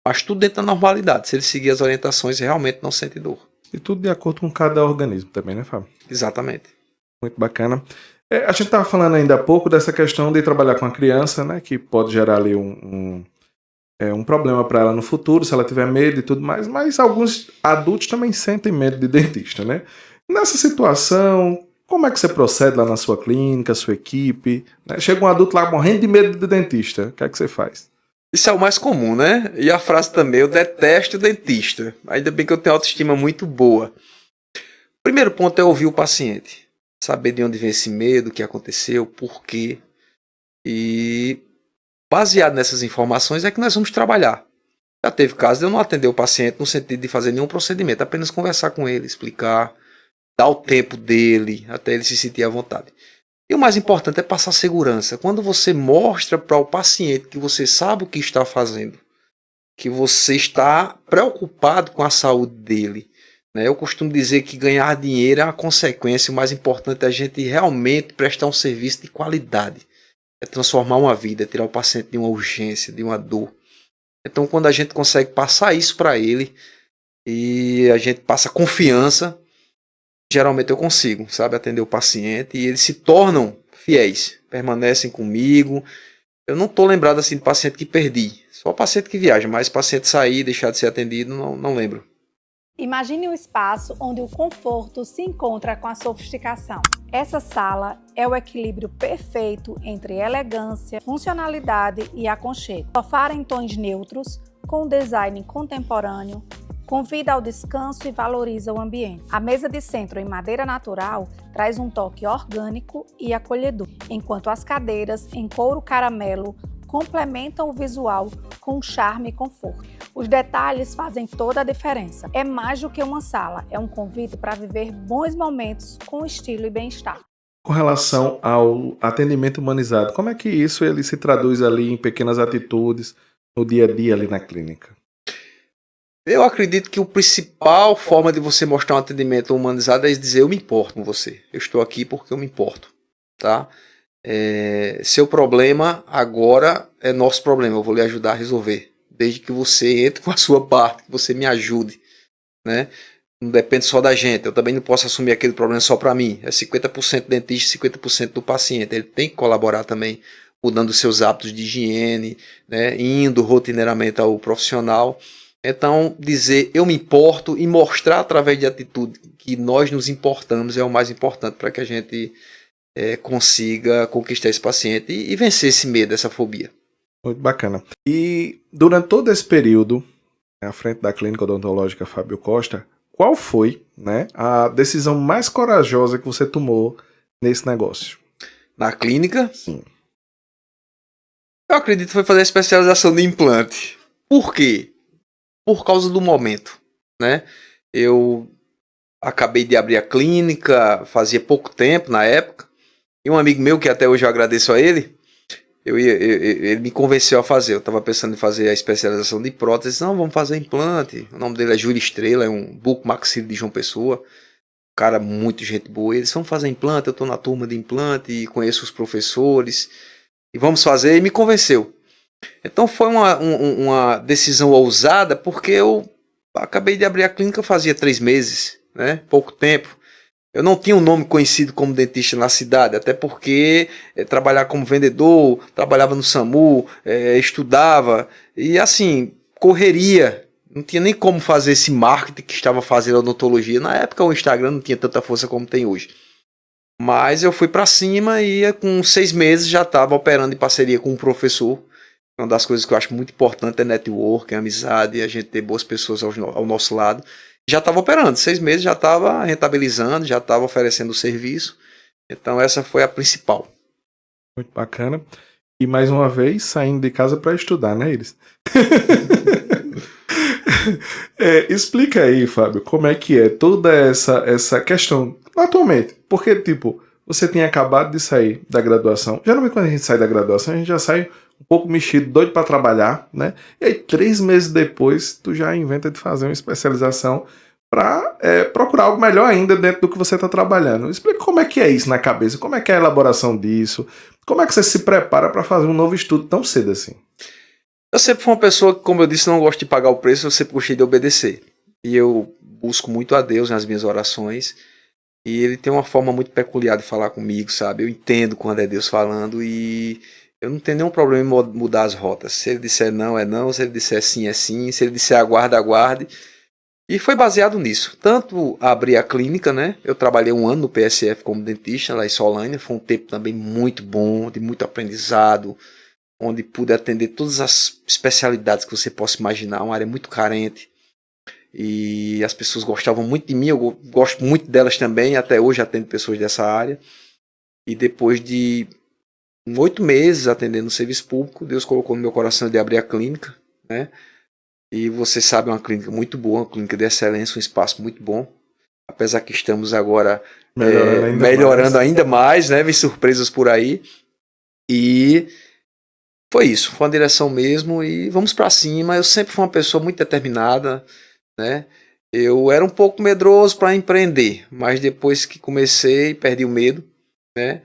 mas tudo dentro da normalidade. Se ele seguir as orientações, realmente não sente dor. E tudo de acordo com cada organismo também, né, Fábio? Exatamente. Muito bacana. A gente estava falando ainda há pouco dessa questão de trabalhar com a criança, né, que pode gerar ali um problema para ela no futuro, se ela tiver medo e tudo mais, mas alguns adultos também sentem medo de dentista, né? Nessa situação, como é que você procede lá na sua clínica, sua equipe? Né? Chega um adulto lá morrendo de medo de dentista, o que é que você faz? Isso é o mais comum, né? E a frase também, eu detesto dentista. Ainda bem que eu tenho autoestima muito boa. Primeiro ponto é ouvir o paciente. Saber de onde vem esse medo, o que aconteceu, por quê. E baseado nessas informações é que nós vamos trabalhar. Já teve caso de eu não atender o paciente no sentido de fazer nenhum procedimento, apenas conversar com ele, explicar, dar o tempo dele, até ele se sentir à vontade. E o mais importante é passar segurança. Quando você mostra para o paciente que você sabe o que está fazendo, que você está preocupado com a saúde dele, né? Eu costumo dizer que ganhar dinheiro é uma consequência, o mais importante é a gente realmente prestar um serviço de qualidade. É transformar uma vida, é tirar o paciente de uma urgência, de uma dor. Então, quando a gente consegue passar isso para ele e a gente passa confiança, geralmente eu consigo, sabe, atender o paciente e eles se tornam fiéis, permanecem comigo. Eu não estou lembrado assim de paciente que perdi, só paciente que viaja, mas paciente sair e deixar de ser atendido, não lembro. Imagine um espaço onde o conforto se encontra com a sofisticação. Essa sala é o equilíbrio perfeito entre elegância, funcionalidade e aconchego. Sofá em tons neutros, com design contemporâneo, convida ao descanso e valoriza o ambiente. A mesa de centro em madeira natural traz um toque orgânico e acolhedor, enquanto as cadeiras em couro caramelo complementam o visual com charme e conforto. Os detalhes fazem toda a diferença. É mais do que uma sala, é um convite para viver bons momentos com estilo e bem-estar. Com relação ao atendimento humanizado, como é que isso ele se traduz ali em pequenas atitudes no dia a dia ali na clínica? Eu acredito que a principal forma de você mostrar um atendimento humanizado é dizer: eu me importo com você, eu estou aqui porque eu me importo, tá? Seu problema agora é nosso problema, eu vou lhe ajudar a resolver, desde que você entre com a sua parte, que você me ajude, né? Não depende só da gente, eu também não posso assumir aquele problema só para mim, é 50% dentista e 50% do paciente, ele tem que colaborar também, mudando seus hábitos de higiene, né? Indo rotineiramente ao profissional. Então, dizer eu me importo e mostrar através de atitude que nós nos importamos é o mais importante para que a gente consiga conquistar esse paciente e vencer esse medo, essa fobia. Muito bacana. E durante todo esse período, à frente da Clínica Odontológica Fábio Costa, qual foi, né, a decisão mais corajosa que você tomou nesse negócio? Na clínica? Sim. Eu acredito que foi fazer a especialização de implante. Por quê? Por causa do momento, né? Eu acabei de abrir a clínica, fazia pouco tempo na época, e um amigo meu, que até hoje eu agradeço a ele, ele me convenceu a fazer. Eu estava pensando em fazer a especialização de prótese. Não, vamos fazer implante. O nome dele é Júlio Estrela, é um bucomaxilo de João Pessoa, um cara muito gente boa. Eles vão fazer implante, eu estou na turma de implante e conheço os professores, e vamos fazer, e me convenceu. Então foi uma decisão ousada, porque eu acabei de abrir a clínica fazia 3 meses, né? Pouco tempo. Eu não tinha um nome conhecido como dentista na cidade, até porque trabalhar como vendedor, trabalhava no SAMU, estudava, e assim, correria. Não tinha nem como fazer esse marketing que estava fazendo a odontologia. Na época o Instagram não tinha tanta força como tem hoje. Mas eu fui para cima e com 6 meses já estava operando em parceria com um professor. Uma das coisas que eu acho muito importante é network, é amizade, a gente ter boas pessoas ao nosso lado. Já estava operando, 6 meses já estava rentabilizando, já estava oferecendo o serviço. Então essa foi a principal. Muito bacana. E mais uma vez, saindo de casa para estudar, né, Iris? Explica aí, Fábio, como é que é toda essa questão atualmente. Porque, tipo, você tinha acabado de sair da graduação. Geralmente quando a gente sai da graduação, a gente já sai um pouco mexido, doido para trabalhar, né? E aí 3 meses depois, tu já inventa de fazer uma especialização para procurar algo melhor ainda dentro do que você está trabalhando. Explica como é que é isso na cabeça, como é que é a elaboração disso, como é que você se prepara para fazer um novo estudo tão cedo assim? Eu sempre fui uma pessoa que, como eu disse, não gosto de pagar o preço, eu sempre gostei de obedecer. E eu busco muito a Deus nas minhas orações, e ele tem uma forma muito peculiar de falar comigo, sabe? Eu entendo quando é Deus falando e eu não tenho nenhum problema em mudar as rotas. Se ele disser não, é não. Se ele disser sim, é sim. Se ele disser aguarde, aguarde. E foi baseado nisso. Tanto abrir a clínica, né? Eu trabalhei 1 ano no PSF como dentista lá em Solânia. Foi um tempo também muito bom, de muito aprendizado, onde pude atender todas as especialidades que você possa imaginar. Uma área muito carente. e as pessoas gostavam muito de mim, eu gosto muito delas também, até hoje atendo pessoas dessa área. E depois de 8 meses atendendo no serviço público, Deus colocou no meu coração de abrir a clínica, né? E você sabe, é uma clínica muito boa, uma clínica de excelência, um espaço muito bom. Apesar que estamos agora melhorando ainda mais, né? Vem surpresas por aí. E foi isso, foi uma direção mesmo e vamos para cima. Eu sempre fui uma pessoa muito determinada, né? Eu era um pouco medroso para empreender, mas depois que comecei, perdi o medo, né?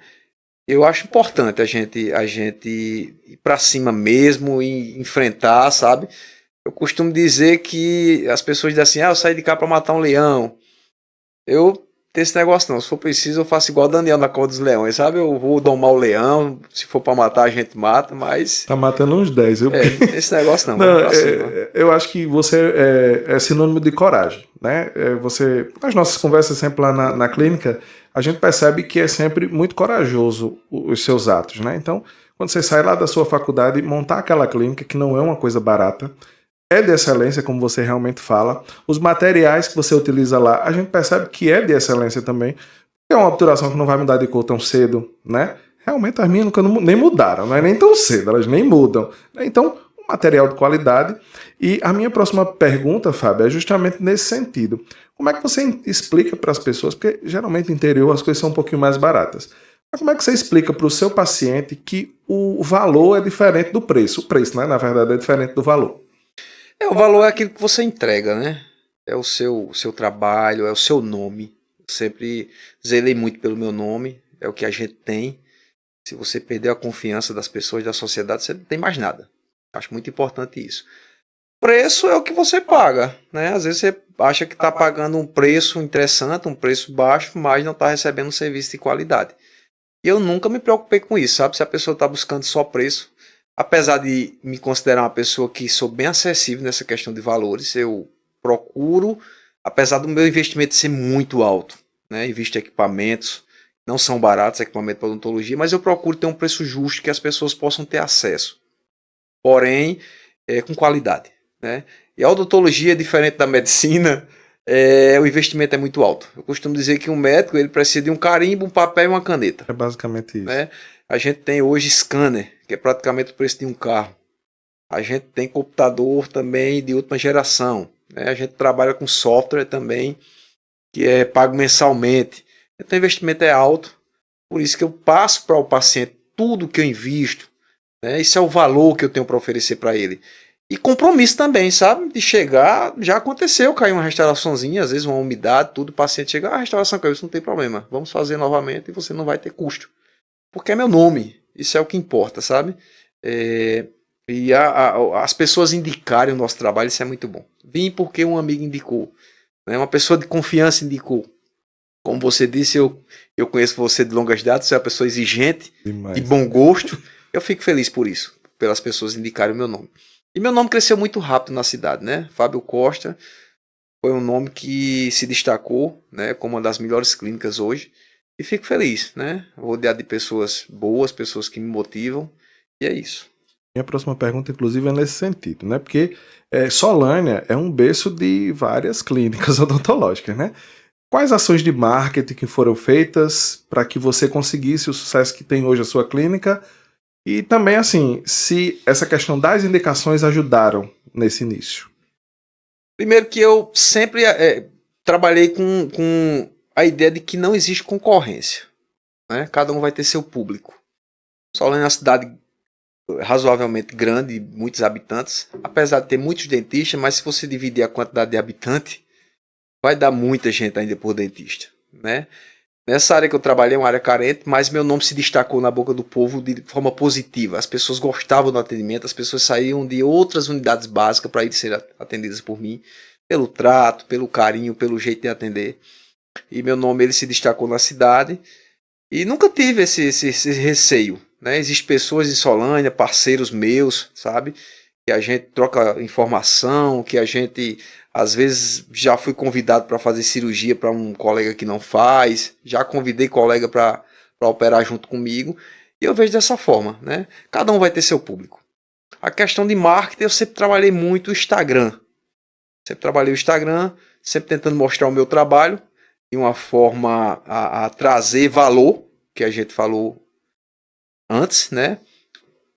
Eu acho importante a gente ir para cima mesmo e enfrentar, sabe? Eu costumo dizer que as pessoas dizem assim, eu saí de cá para matar um leão. Eu tenho esse negócio não, se for preciso eu faço igual o Daniel na Cova dos Leões, sabe? Eu vou domar o leão, se for para matar a gente mata, mas... Tá matando uns 10, viu? Esse negócio não. Não, eu acho que você é sinônimo de coragem, né? Nas nossas conversas sempre lá na clínica, a gente percebe que é sempre muito corajoso os seus atos, né? Então, quando você sai lá da sua faculdade, montar aquela clínica, que não é uma coisa barata, é de excelência, como você realmente fala. Os materiais que você utiliza lá, a gente percebe que é de excelência também. É uma obturação que não vai mudar de cor tão cedo, né? Realmente as minhas nunca nem mudaram, não é nem tão cedo, elas nem mudam. Então, um material de qualidade. E a minha próxima pergunta, Fábio, é justamente nesse sentido. Como é que você explica para as pessoas, porque geralmente no interior as coisas são um pouquinho mais baratas, mas como é que você explica para o seu paciente que o valor é diferente do preço? O preço, né, na verdade, é diferente do valor. O valor é aquilo que você entrega, né? É o seu trabalho, é o seu nome. Eu sempre zelei muito pelo meu nome, é o que a gente tem. Se você perder a confiança das pessoas, da sociedade, você não tem mais nada. Acho muito importante isso. Preço é o que você paga, né? Às vezes você acha que está pagando um preço interessante, um preço baixo, mas não está recebendo um serviço de qualidade. E eu nunca me preocupei com isso, sabe? Se a pessoa está buscando só preço, apesar de me considerar uma pessoa que sou bem acessível nessa questão de valores, eu procuro, apesar do meu investimento ser muito alto, né? Invisto em equipamentos, não são baratos, equipamento para odontologia, mas eu procuro ter um preço justo que as pessoas possam ter acesso. Porém, com qualidade, né? E a odontologia, diferente da medicina, o investimento é muito alto. Eu costumo dizer que um médico ele precisa de um carimbo, um papel e uma caneta. É basicamente isso. Né? A gente tem hoje scanner, que é praticamente o preço de um carro. A gente tem computador também de última geração. Né? A gente trabalha com software também, que é pago mensalmente. Então o investimento é alto, por isso que eu passo para o paciente tudo que eu invisto. Né? Esse é o valor que eu tenho para oferecer para ele. E compromisso também, sabe? De chegar, já aconteceu, caiu uma restauraçãozinha, às vezes uma umidade, tudo, o paciente chega, a restauração caiu, isso não tem problema, vamos fazer novamente e você não vai ter custo. Porque é meu nome, isso é o que importa, sabe? E as pessoas indicarem o nosso trabalho, isso é muito bom. Vim porque um amigo indicou, né? Uma pessoa de confiança indicou. Como você disse, eu conheço você de longas datas, você é uma pessoa exigente, demais, de bom gosto. Eu fico feliz por isso, pelas pessoas indicarem o meu nome. E meu nome cresceu muito rápido na cidade, né? Fábio Costa foi um nome que se destacou, né, como uma das melhores clínicas hoje. E fico feliz, né? Rodeado de pessoas boas, pessoas que me motivam. E é isso. Minha próxima pergunta, inclusive, é nesse sentido, né? Porque Solânia é um berço de várias clínicas odontológicas, né? Quais ações de marketing que foram feitas para que você conseguisse o sucesso que tem hoje a sua clínica? E também, assim, se essa questão das indicações ajudaram nesse início. Primeiro que eu sempre trabalhei com a ideia de que não existe concorrência. Né? Cada um vai ter seu público. Solânia é uma cidade razoavelmente grande, muitos habitantes. Apesar de ter muitos dentistas, mas se você dividir a quantidade de habitantes, vai dar muita gente ainda por dentista. Né? Nessa área que eu trabalhei é uma área carente, mas meu nome se destacou na boca do povo de forma positiva. As pessoas gostavam do atendimento, as pessoas saíam de outras unidades básicas para ir ser atendidas por mim, pelo trato, pelo carinho, pelo jeito de atender. E meu nome ele se destacou na cidade e nunca tive esse receio. Né? Existem pessoas em Solânia, parceiros meus, sabe? Que a gente troca informação, que a gente... Às vezes já fui convidado para fazer cirurgia para um colega que não faz, já convidei colega para operar junto comigo, e eu vejo dessa forma, né? Cada um vai ter seu público. A questão de marketing, eu sempre trabalhei muito o Instagram. Sempre trabalhei o Instagram, sempre tentando mostrar o meu trabalho de uma forma a trazer valor, que a gente falou antes, né?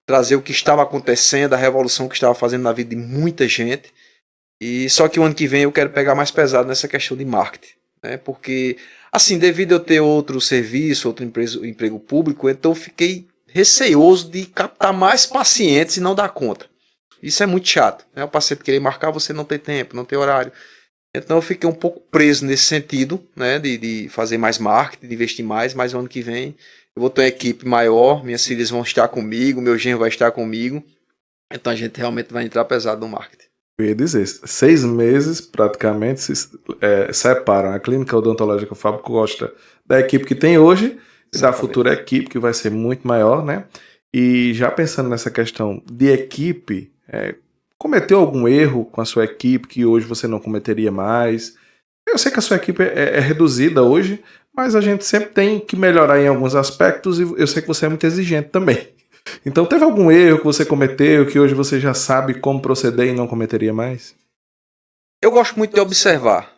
Trazer o que estava acontecendo, a revolução que estava fazendo na vida de muita gente. E só que o ano que vem eu quero pegar mais pesado nessa questão de marketing, né? Porque, assim, devido eu ter outro serviço, outro emprego público, então eu fiquei receoso de captar mais pacientes e não dar conta. Isso é muito chato, né? O paciente querer marcar, você não tem tempo, não tem horário. Então eu fiquei um pouco preso nesse sentido, né? De fazer mais marketing, de investir mais, mas o ano que vem eu vou ter uma equipe maior, minhas filhas vão estar comigo, meu genro vai estar comigo. Então a gente realmente vai entrar pesado no marketing. Eu ia dizer, 6 meses praticamente separam a clínica odontológica Fábio Costa da equipe que tem hoje e da futura equipe, que vai ser muito maior, né? E já pensando nessa questão de equipe, cometeu algum erro com a sua equipe que hoje você não cometeria mais? Eu sei que a sua equipe é reduzida hoje, mas a gente sempre tem que melhorar em alguns aspectos e eu sei que você é muito exigente também. Então teve algum erro que você cometeu que hoje você já sabe como proceder e não cometeria mais? Eu gosto muito de observar.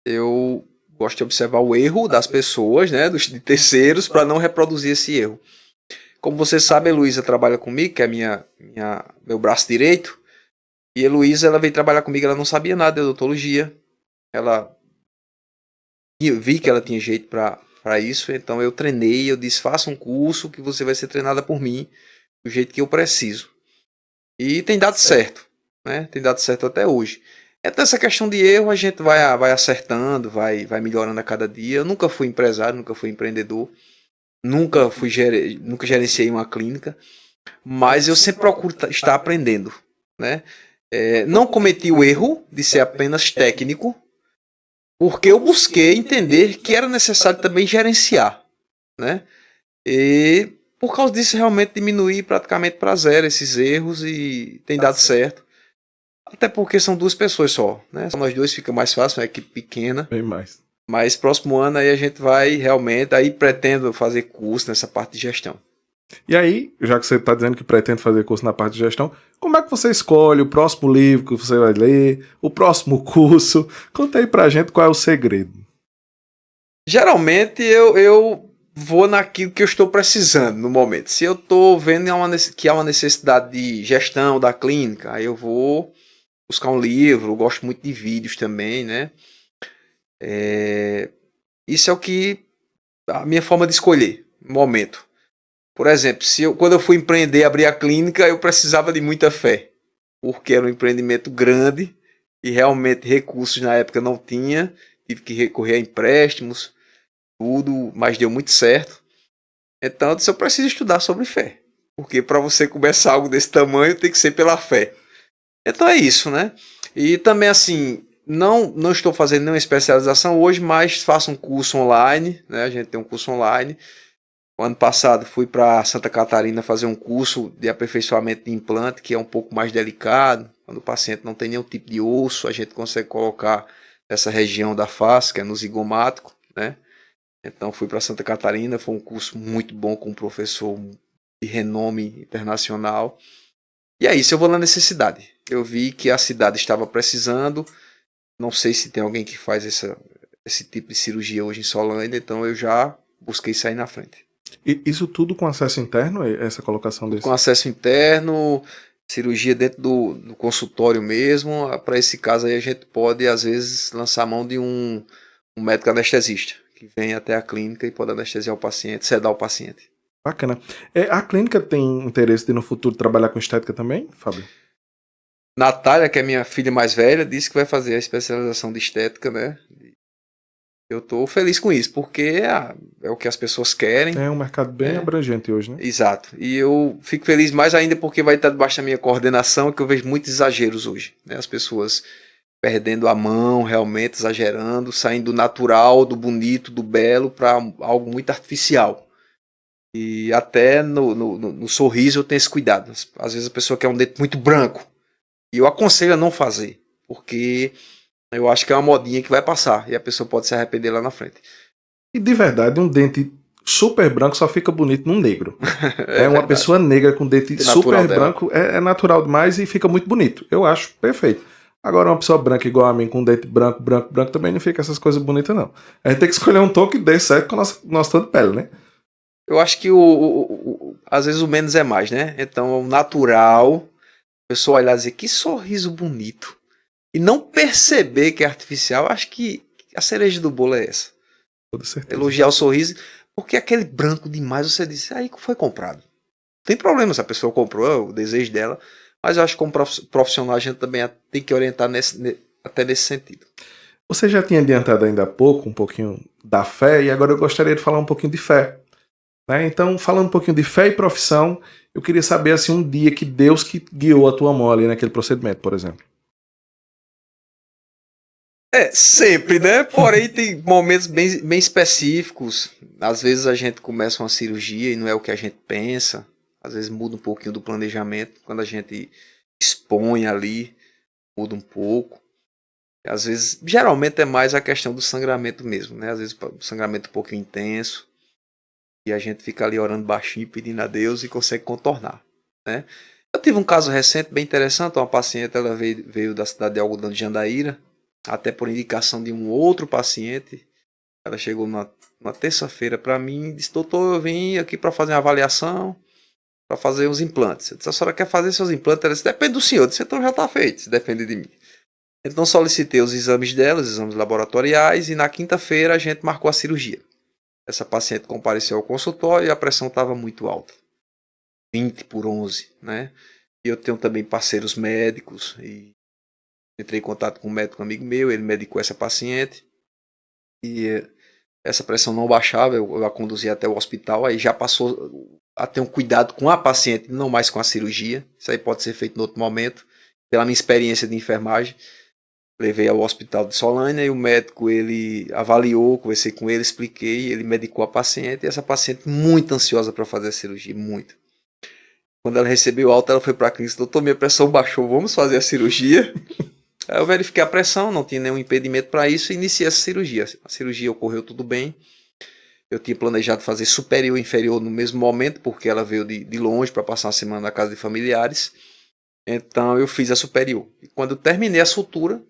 Eu gosto de observar o erro das pessoas, né, de terceiros, para não reproduzir esse erro. Como você sabe, a Heloísa trabalha comigo, que é meu braço direito. E a Heloísa, ela veio trabalhar comigo, ela não sabia nada de odontologia. Vi que ela tinha jeito para isso, então eu treinei, eu disse, faça um curso que você vai ser treinada por mim, do jeito que eu preciso. E tem dado certo, né? Tem dado certo até hoje. Então essa questão de erro a gente vai acertando, vai melhorando a cada dia. Eu nunca fui empresário, nunca fui empreendedor, nunca gerenciei uma clínica, mas eu sempre procuro estar aprendendo, né? Não cometi o erro de ser apenas técnico, porque eu busquei entender que era necessário também gerenciar, né? E por causa disso realmente diminuí praticamente para zero esses erros e tem dado certo. Até porque são 2 pessoas só, né? Só nós 2 fica mais fácil, uma equipe pequena. Bem mais. Mas próximo ano aí a gente vai realmente, aí pretendo fazer curso nessa parte de gestão. E aí, já que você está dizendo que pretende fazer curso na parte de gestão, como é que você escolhe o próximo livro que você vai ler, o próximo curso? Conta aí pra gente qual é o segredo. Geralmente eu vou naquilo que eu estou precisando no momento. Se eu estou vendo que há uma necessidade de gestão da clínica, aí eu vou buscar um livro. Eu gosto muito de vídeos também, né? Isso é a minha forma de escolher no momento. Por exemplo, quando eu fui empreender, abrir a clínica, eu precisava de muita fé, porque era um empreendimento grande e realmente recursos na época não tinha, tive que recorrer a empréstimos, tudo, mas deu muito certo. Então eu disse, eu preciso estudar sobre fé, porque para você começar algo desse tamanho tem que ser pela fé. Então é isso, né? E também assim, não estou fazendo nenhuma especialização hoje, mas faço um curso online, né? A gente tem um curso online. O ano passado fui para Santa Catarina fazer um curso de aperfeiçoamento de implante, que é um pouco mais delicado. Quando o paciente não tem nenhum tipo de osso, a gente consegue colocar essa região da face, que é no zigomático, né? Então fui para Santa Catarina, foi um curso muito bom com um professor de renome internacional. E é isso, eu vou na necessidade. Eu vi que a cidade estava precisando, não sei se tem alguém que faz esse tipo de cirurgia hoje em Solândia, então eu já busquei sair na frente. E isso tudo com acesso interno, essa colocação desse? Com acesso interno, cirurgia dentro do consultório mesmo. Para esse caso aí a gente pode, às vezes, lançar a mão de um médico anestesista, que vem até a clínica e pode anestesiar o paciente, sedar o paciente. Bacana. A clínica tem interesse de no futuro trabalhar com estética também, Fábio? Natália, que é minha filha mais velha, disse que vai fazer a especialização de estética, né? Eu tô feliz com isso, porque é o que as pessoas querem. É um mercado bem abrangente hoje, né? Exato. E eu fico feliz mais ainda porque vai estar debaixo da minha coordenação, que eu vejo muitos exageros hoje, né? As pessoas perdendo a mão, realmente exagerando, saindo do natural, do bonito, do belo, para algo muito artificial. E até no sorriso eu tenho esse cuidado. Às vezes a pessoa quer um dente muito branco. E eu aconselho a não fazer, porque eu acho que é uma modinha que vai passar e a pessoa pode se arrepender lá na frente. E de verdade, um dente super branco só fica bonito num negro. É uma pessoa negra com dente super branco, é natural demais e fica muito bonito. Eu acho perfeito. Agora, uma pessoa branca igual a mim, com dente branco, branco, branco, também não fica essas coisas bonitas, não. A gente tem que escolher um tom que dê certo com o nosso tom de pele, né? Eu acho que às vezes o menos é mais, né? Então, o natural, a pessoa olhar e dizer que sorriso bonito. E não perceber que é artificial, acho que a cereja do bolo é essa. Com certeza. Elogiar o sorriso, porque aquele branco demais, você disse, aí foi comprado. Não tem problema se a pessoa comprou, é o desejo dela, mas eu acho que como profissional a gente também tem que orientar até nesse sentido. Você já tinha adiantado ainda há pouco um pouquinho da fé, e agora eu gostaria de falar um pouquinho de fé. Né? Então, falando um pouquinho de fé e profissão, eu queria saber assim, um dia que Deus que guiou a tua mão ali naquele procedimento, por exemplo. Sempre, né? Porém, tem momentos bem específicos. Às vezes a gente começa uma cirurgia e não é o que a gente pensa. Às vezes muda um pouquinho do planejamento. Quando a gente expõe ali, muda um pouco. Às vezes, geralmente é mais a questão do sangramento mesmo, né? Às vezes o sangramento um pouquinho intenso. E a gente fica ali orando baixinho, pedindo a Deus e consegue contornar, né? Eu tive um caso recente bem interessante. Uma paciente, ela veio da cidade de Algodão de Jandaíra, até por indicação de um outro paciente. Ela chegou numa terça-feira para mim e disse: doutor, eu vim aqui para fazer uma avaliação, para fazer os implantes. Eu disse: a senhora quer fazer seus implantes? Ela disse: depende do senhor. Eu disse: então já está feito, se depende de mim. Então solicitei os exames dela, os exames laboratoriais, e na quinta-feira a gente marcou a cirurgia. Essa paciente compareceu ao consultório e a pressão estava muito alta, 20/11, né? E eu tenho também parceiros médicos e entrei em contato com um médico amigo meu, ele medicou essa paciente e essa pressão não baixava, eu a conduzi até o hospital, aí já passou a ter um cuidado com a paciente, não mais com a cirurgia. Isso aí pode ser feito em outro momento. Pela minha experiência de enfermagem, levei ao hospital de Solânia e o médico, ele avaliou, conversei com ele, expliquei, ele medicou a paciente, e essa paciente muito ansiosa para fazer a cirurgia, muito. Quando ela recebeu alta, ela foi para a clínica: doutor, minha pressão baixou, vamos fazer a cirurgia? Aí eu verifiquei a pressão, não tinha nenhum impedimento para isso e iniciei essa cirurgia. A cirurgia ocorreu tudo bem. Eu tinha planejado fazer superior e inferior no mesmo momento, porque ela veio de longe para passar uma semana na casa de familiares. Então eu fiz a superior. E quando eu terminei a sutura,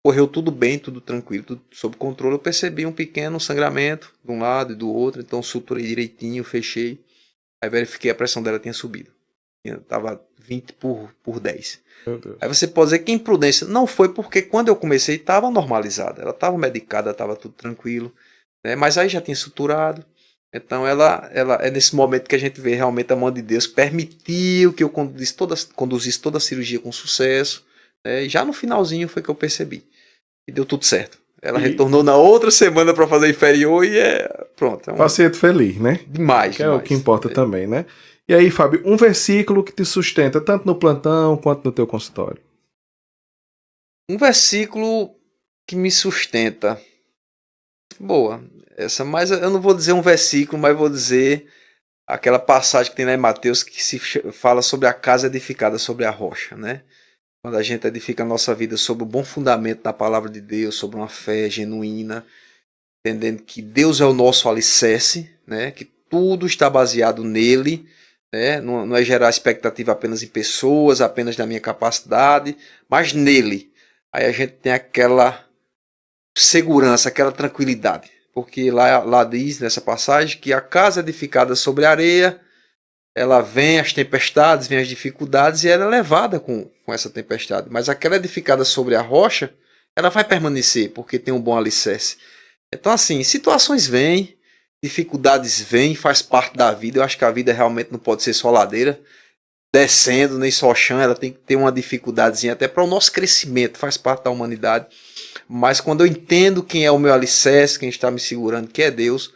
correu tudo bem, tudo tranquilo, tudo sob controle. Eu percebi um pequeno sangramento de um lado e do outro, então suturei direitinho, fechei. Aí verifiquei, a pressão dela tinha subido. Estava 20/10. Aí você pode dizer que imprudência. Não foi, porque quando eu comecei estava normalizada. Ela estava medicada, estava tudo tranquilo, né? Mas aí já tinha suturado. Então ela é nesse momento que a gente vê realmente a mão de Deus, que permitiu que eu conduzisse toda a cirurgia com sucesso, né? E já no finalzinho foi que eu percebi. E deu tudo certo. Ela retornou na outra semana para fazer inferior e pronto. Paciente feliz, né? Demais. Que é o que importa também, né? E aí, Fábio, um versículo que te sustenta tanto no plantão quanto no teu consultório. Um versículo que me sustenta. Boa. Essa, mas eu não vou dizer um versículo, mas vou dizer aquela passagem que tem lá em Mateus que se fala sobre a casa edificada sobre a rocha, né? Quando a gente edifica a nossa vida sobre o bom fundamento da palavra de Deus, sobre uma fé genuína, entendendo que Deus é o nosso alicerce, né? Que tudo está baseado nele, né? Não é gerar expectativa apenas em pessoas, apenas na minha capacidade, mas nele. Aí a gente tem aquela segurança, aquela tranquilidade. Porque lá diz nessa passagem que a casa edificada sobre a areia, ela vem as tempestades, vem as dificuldades e ela é levada com essa tempestade. Mas aquela edificada sobre a rocha, ela vai permanecer porque tem um bom alicerce. Então assim, situações vêm, dificuldades vêm, faz parte da vida. Eu acho que a vida realmente não pode ser só ladeira, descendo, nem só chão. Ela tem que ter uma dificuldadezinha até para o nosso crescimento, faz parte da humanidade. Mas quando eu entendo quem é o meu alicerce, quem está me segurando, que é Deus,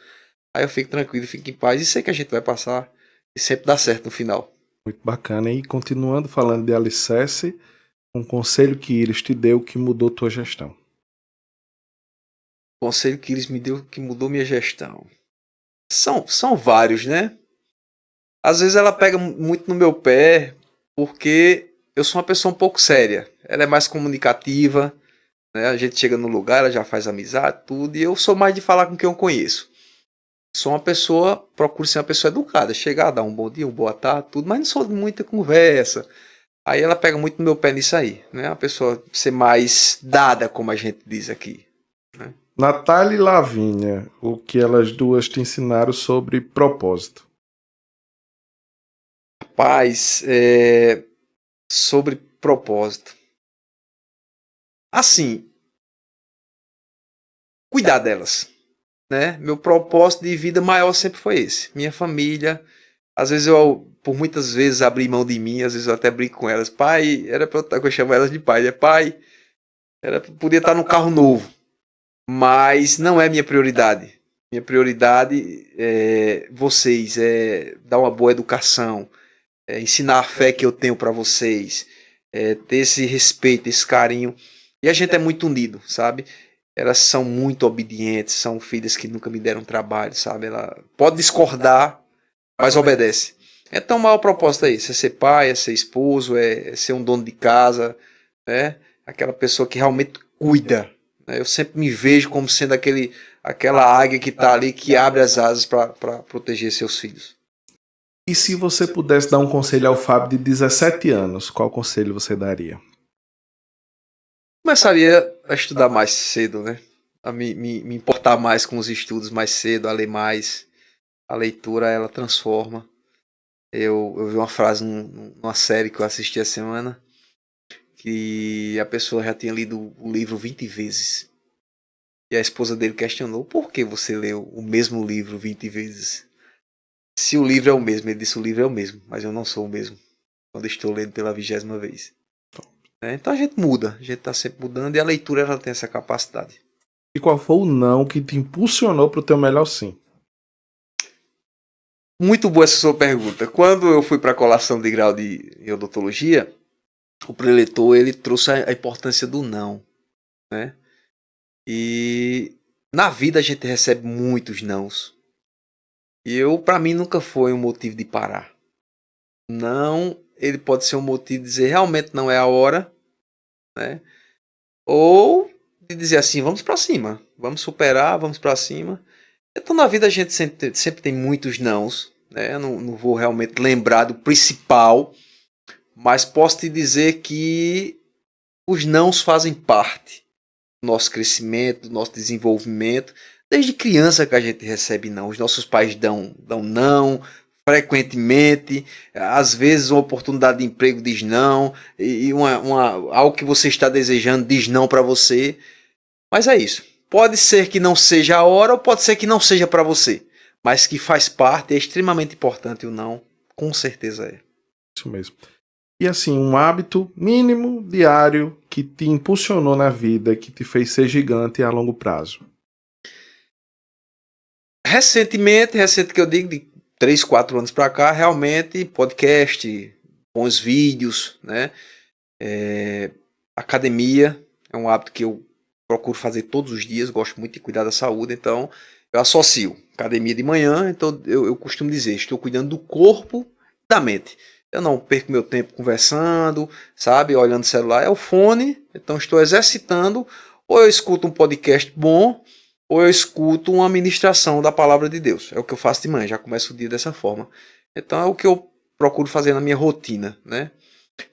aí eu fico tranquilo, fico em paz e sei que a gente vai passar e sempre dá certo no final. Muito bacana. E continuando falando de alicerce, um conselho que Iris te deu que mudou tua gestão. O conselho que Iris me deu que mudou minha gestão. São vários, né? Às vezes ela pega muito no meu pé porque eu sou uma pessoa um pouco séria. Ela é mais comunicativa, né? A gente chega no lugar, ela já faz amizade, tudo, e eu sou mais de falar com quem eu conheço. Sou uma pessoa, procuro ser uma pessoa educada, chegar, dar um bom dia, uma boa tarde, tudo, mas não sou de muita conversa. Aí ela pega muito no meu pé nisso aí, né? A pessoa ser mais dada, como a gente diz aqui. Né? Natália e Lavínia, o que elas duas te ensinaram sobre propósito? Rapaz, sobre propósito. Assim, cuidar delas, né? Meu propósito de vida maior sempre foi esse. Minha família, às vezes por muitas vezes abri mão de mim, às vezes eu até brinco com elas. Pai, era pra eu chamo elas de pai, né? Pai, podia estar num carro novo, mas não é minha prioridade. Minha prioridade é vocês, é dar uma boa educação, é ensinar a fé que eu tenho para vocês, ter esse respeito, esse carinho. E a gente é muito unido, sabe? Elas são muito obedientes, são filhas que nunca me deram trabalho, sabe? Ela pode discordar, mas obedece. Então o maior propósito é isso, é ser pai, é ser esposo, é ser um dono de casa, né? Aquela pessoa que realmente cuida. Né? Eu sempre me vejo como sendo aquela águia que está ali, que abre as asas para proteger seus filhos. E se você pudesse dar um conselho ao Fábio de 17 anos, qual conselho você daria? Começaria a estudar mais cedo, né? A me importar mais com os estudos mais cedo, a ler mais. A leitura, ela transforma. Eu vi uma frase numa série que eu assisti a semana, que a pessoa já tinha lido o livro 20 vezes. E a esposa dele questionou, por que você leu o mesmo livro 20 vezes? Se o livro é o mesmo, ele disse, o livro é o mesmo, mas eu não sou o mesmo quando estou lendo pela 20ª vez. Então a gente muda, a gente está sempre mudando e a leitura ela tem essa capacidade. E qual foi o não que te impulsionou para o teu melhor sim? Muito boa essa sua pergunta. Quando eu fui para a colação de grau em odontologia, o preletor ele trouxe a importância do não, né? E na vida a gente recebe muitos nãos. E para mim nunca foi um motivo de parar. Não, ele pode ser um motivo de dizer realmente não é a hora, né? Ou de dizer assim, vamos para cima, vamos superar, vamos para cima. Então na vida a gente sempre tem muitos nãos, né? Eu não vou realmente lembrar do principal, mas posso te dizer que os nãos fazem parte do nosso crescimento, do nosso desenvolvimento. Desde criança que a gente recebe não. Os nossos pais dão não frequentemente. Às vezes uma oportunidade de emprego diz não. E algo que você está desejando diz não para você. Mas é isso. Pode ser que não seja a hora ou pode ser que não seja para você. Mas que faz parte, é extremamente importante o não. Com certeza é. Isso mesmo. E assim, um hábito mínimo, diário, que te impulsionou na vida, que te fez ser gigante a longo prazo. Recente que eu digo, de 3, 4 anos para cá, realmente, podcast, bons vídeos, né? Academia é um hábito que eu procuro fazer todos os dias, gosto muito de cuidar da saúde, então eu associo academia de manhã, então eu costumo dizer, estou cuidando do corpo e da mente. Eu não perco meu tempo conversando, sabe, olhando o celular, é o fone, então estou exercitando, ou eu escuto um podcast bom, ou eu escuto uma ministração da palavra de Deus. É o que eu faço de manhã, já começo o dia dessa forma. Então é o que eu procuro fazer na minha rotina, né?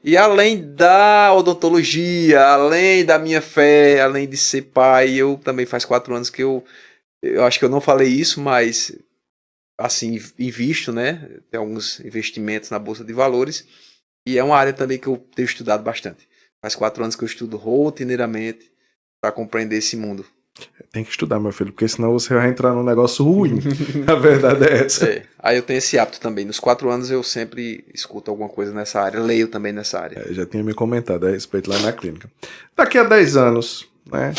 E além da odontologia, além da minha fé, além de ser pai, eu também faz 4 anos que eu acho que eu não falei isso, mas assim, invisto, né? Tem alguns investimentos na Bolsa de Valores e é uma área também que eu tenho estudado bastante. Faz 4 anos que eu estudo rotineiramente para compreender esse mundo. Tem que estudar, meu filho, porque senão você vai entrar num negócio ruim. A verdade é essa. Aí eu tenho esse hábito também. Nos 4 anos eu sempre escuto alguma coisa nessa área, leio também nessa área. Já tinha me comentado a respeito lá na clínica. Daqui a 10 anos, né?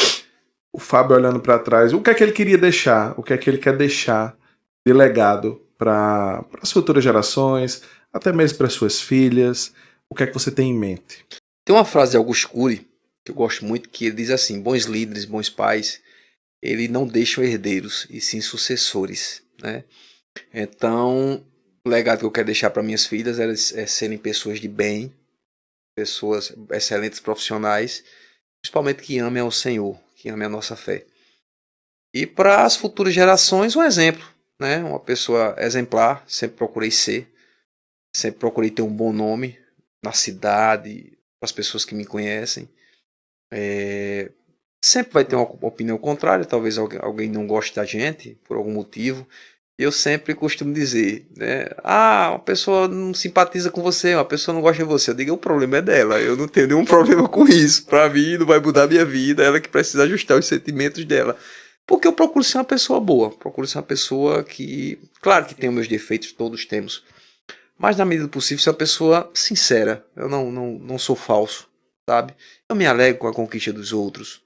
O Fábio olhando para trás, o que é que ele queria deixar? O que é que ele quer deixar de legado para as futuras gerações, até mesmo para suas filhas? O que é que você tem em mente? Tem uma frase de Augusto Cury, que eu gosto muito, que ele diz assim, bons líderes, bons pais, eles não deixam herdeiros, e sim sucessores, né? Então, o legado que eu quero deixar para minhas filhas é serem pessoas de bem, pessoas excelentes profissionais, principalmente que amem ao Senhor, que amem a nossa fé. E para as futuras gerações, um exemplo, né? Uma pessoa exemplar, sempre procurei ser, sempre procurei ter um bom nome, na cidade, para as pessoas que me conhecem. Sempre vai ter uma opinião contrária, talvez alguém não goste da gente, por algum motivo. Eu sempre costumo dizer, né? Uma pessoa não simpatiza com você, uma pessoa não gosta de você. Eu digo, o problema é dela, eu não tenho nenhum problema com isso. Pra mim, não vai mudar a minha vida, ela que precisa ajustar os sentimentos dela. Porque eu procuro ser uma pessoa boa, procuro ser uma pessoa que, claro que tem os meus defeitos, todos temos, mas na medida do possível ser uma pessoa sincera. Eu não sou falso, sabe? Eu me alegro com a conquista dos outros.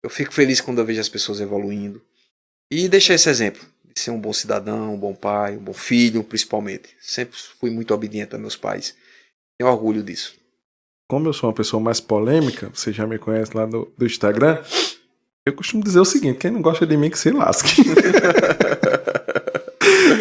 Eu fico feliz quando eu vejo as pessoas evoluindo. E deixar esse exemplo de ser um bom cidadão, um bom pai, um bom filho, principalmente. Sempre fui muito obediente a meus pais. Tenho orgulho disso. Como eu sou uma pessoa mais polêmica, você já me conhece lá do Instagram, eu costumo dizer o seguinte: quem não gosta de mim que se lasque.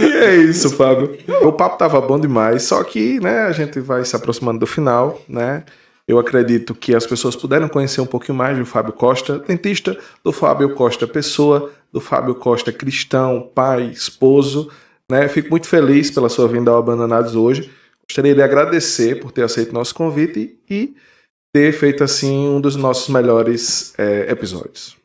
E é isso, Fábio. O papo tava bom demais, só que, né, a gente vai se aproximando do final, né? Eu acredito que as pessoas puderam conhecer um pouquinho mais do Fábio Costa, dentista, do Fábio Costa pessoa, do Fábio Costa cristão, pai, esposo, né? Fico muito feliz pela sua vinda ao Abandanados hoje. Gostaria de agradecer por ter aceito nosso convite e ter feito, assim, um dos nossos melhores episódios.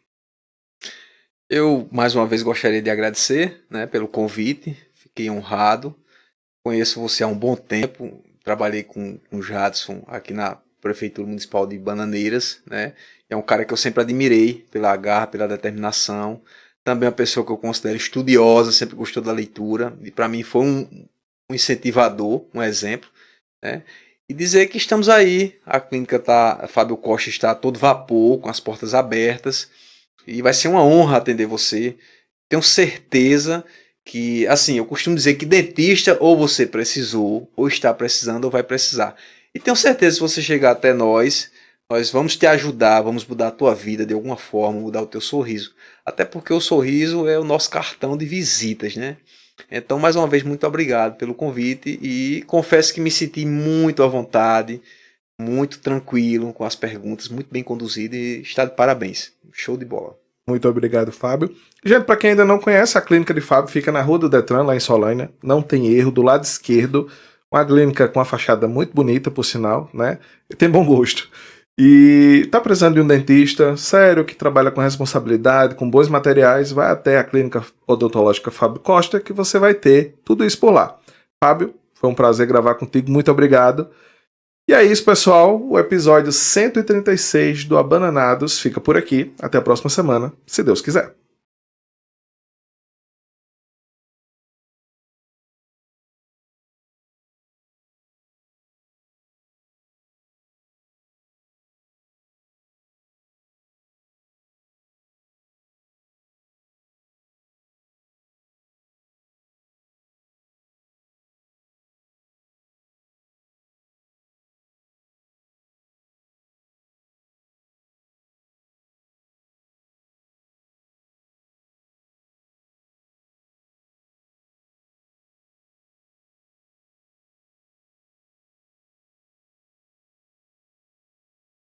Eu, mais uma vez, gostaria de agradecer, né, pelo convite. Fiquei honrado. Conheço você há um bom tempo. Trabalhei com o Jadson aqui na Prefeitura Municipal de Bananeiras, né? É um cara que eu sempre admirei pela garra, pela determinação. Também uma pessoa que eu considero estudiosa, sempre gostou da leitura. E para mim foi um incentivador, um exemplo, né? E dizer que estamos aí. A clínica Fábio Costa está a todo vapor, com as portas abertas. E vai ser uma honra atender você. Tenho certeza que, assim, eu costumo dizer que dentista ou você precisou, ou está precisando, ou vai precisar. E tenho certeza que se você chegar até nós vamos te ajudar, vamos mudar a tua vida de alguma forma, mudar o teu sorriso. Até porque o sorriso é o nosso cartão de visitas, né? Então, mais uma vez, muito obrigado pelo convite e confesso que me senti muito à vontade, muito tranquilo com as perguntas, muito bem conduzido e está de parabéns. Show de bola. Muito obrigado, Fábio. Gente, para quem ainda não conhece, a clínica de Fábio fica na Rua do Detran, lá em Solânia. Não tem erro, do lado esquerdo. Uma clínica com uma fachada muito bonita, por sinal, né? E tem bom gosto. E tá precisando de um dentista sério, que trabalha com responsabilidade, com bons materiais, vai até a clínica odontológica Fábio Costa, que você vai ter tudo isso por lá. Fábio, foi um prazer gravar contigo, muito obrigado. E é isso, pessoal. O episódio 136 do Abananados fica por aqui. Até a próxima semana, se Deus quiser.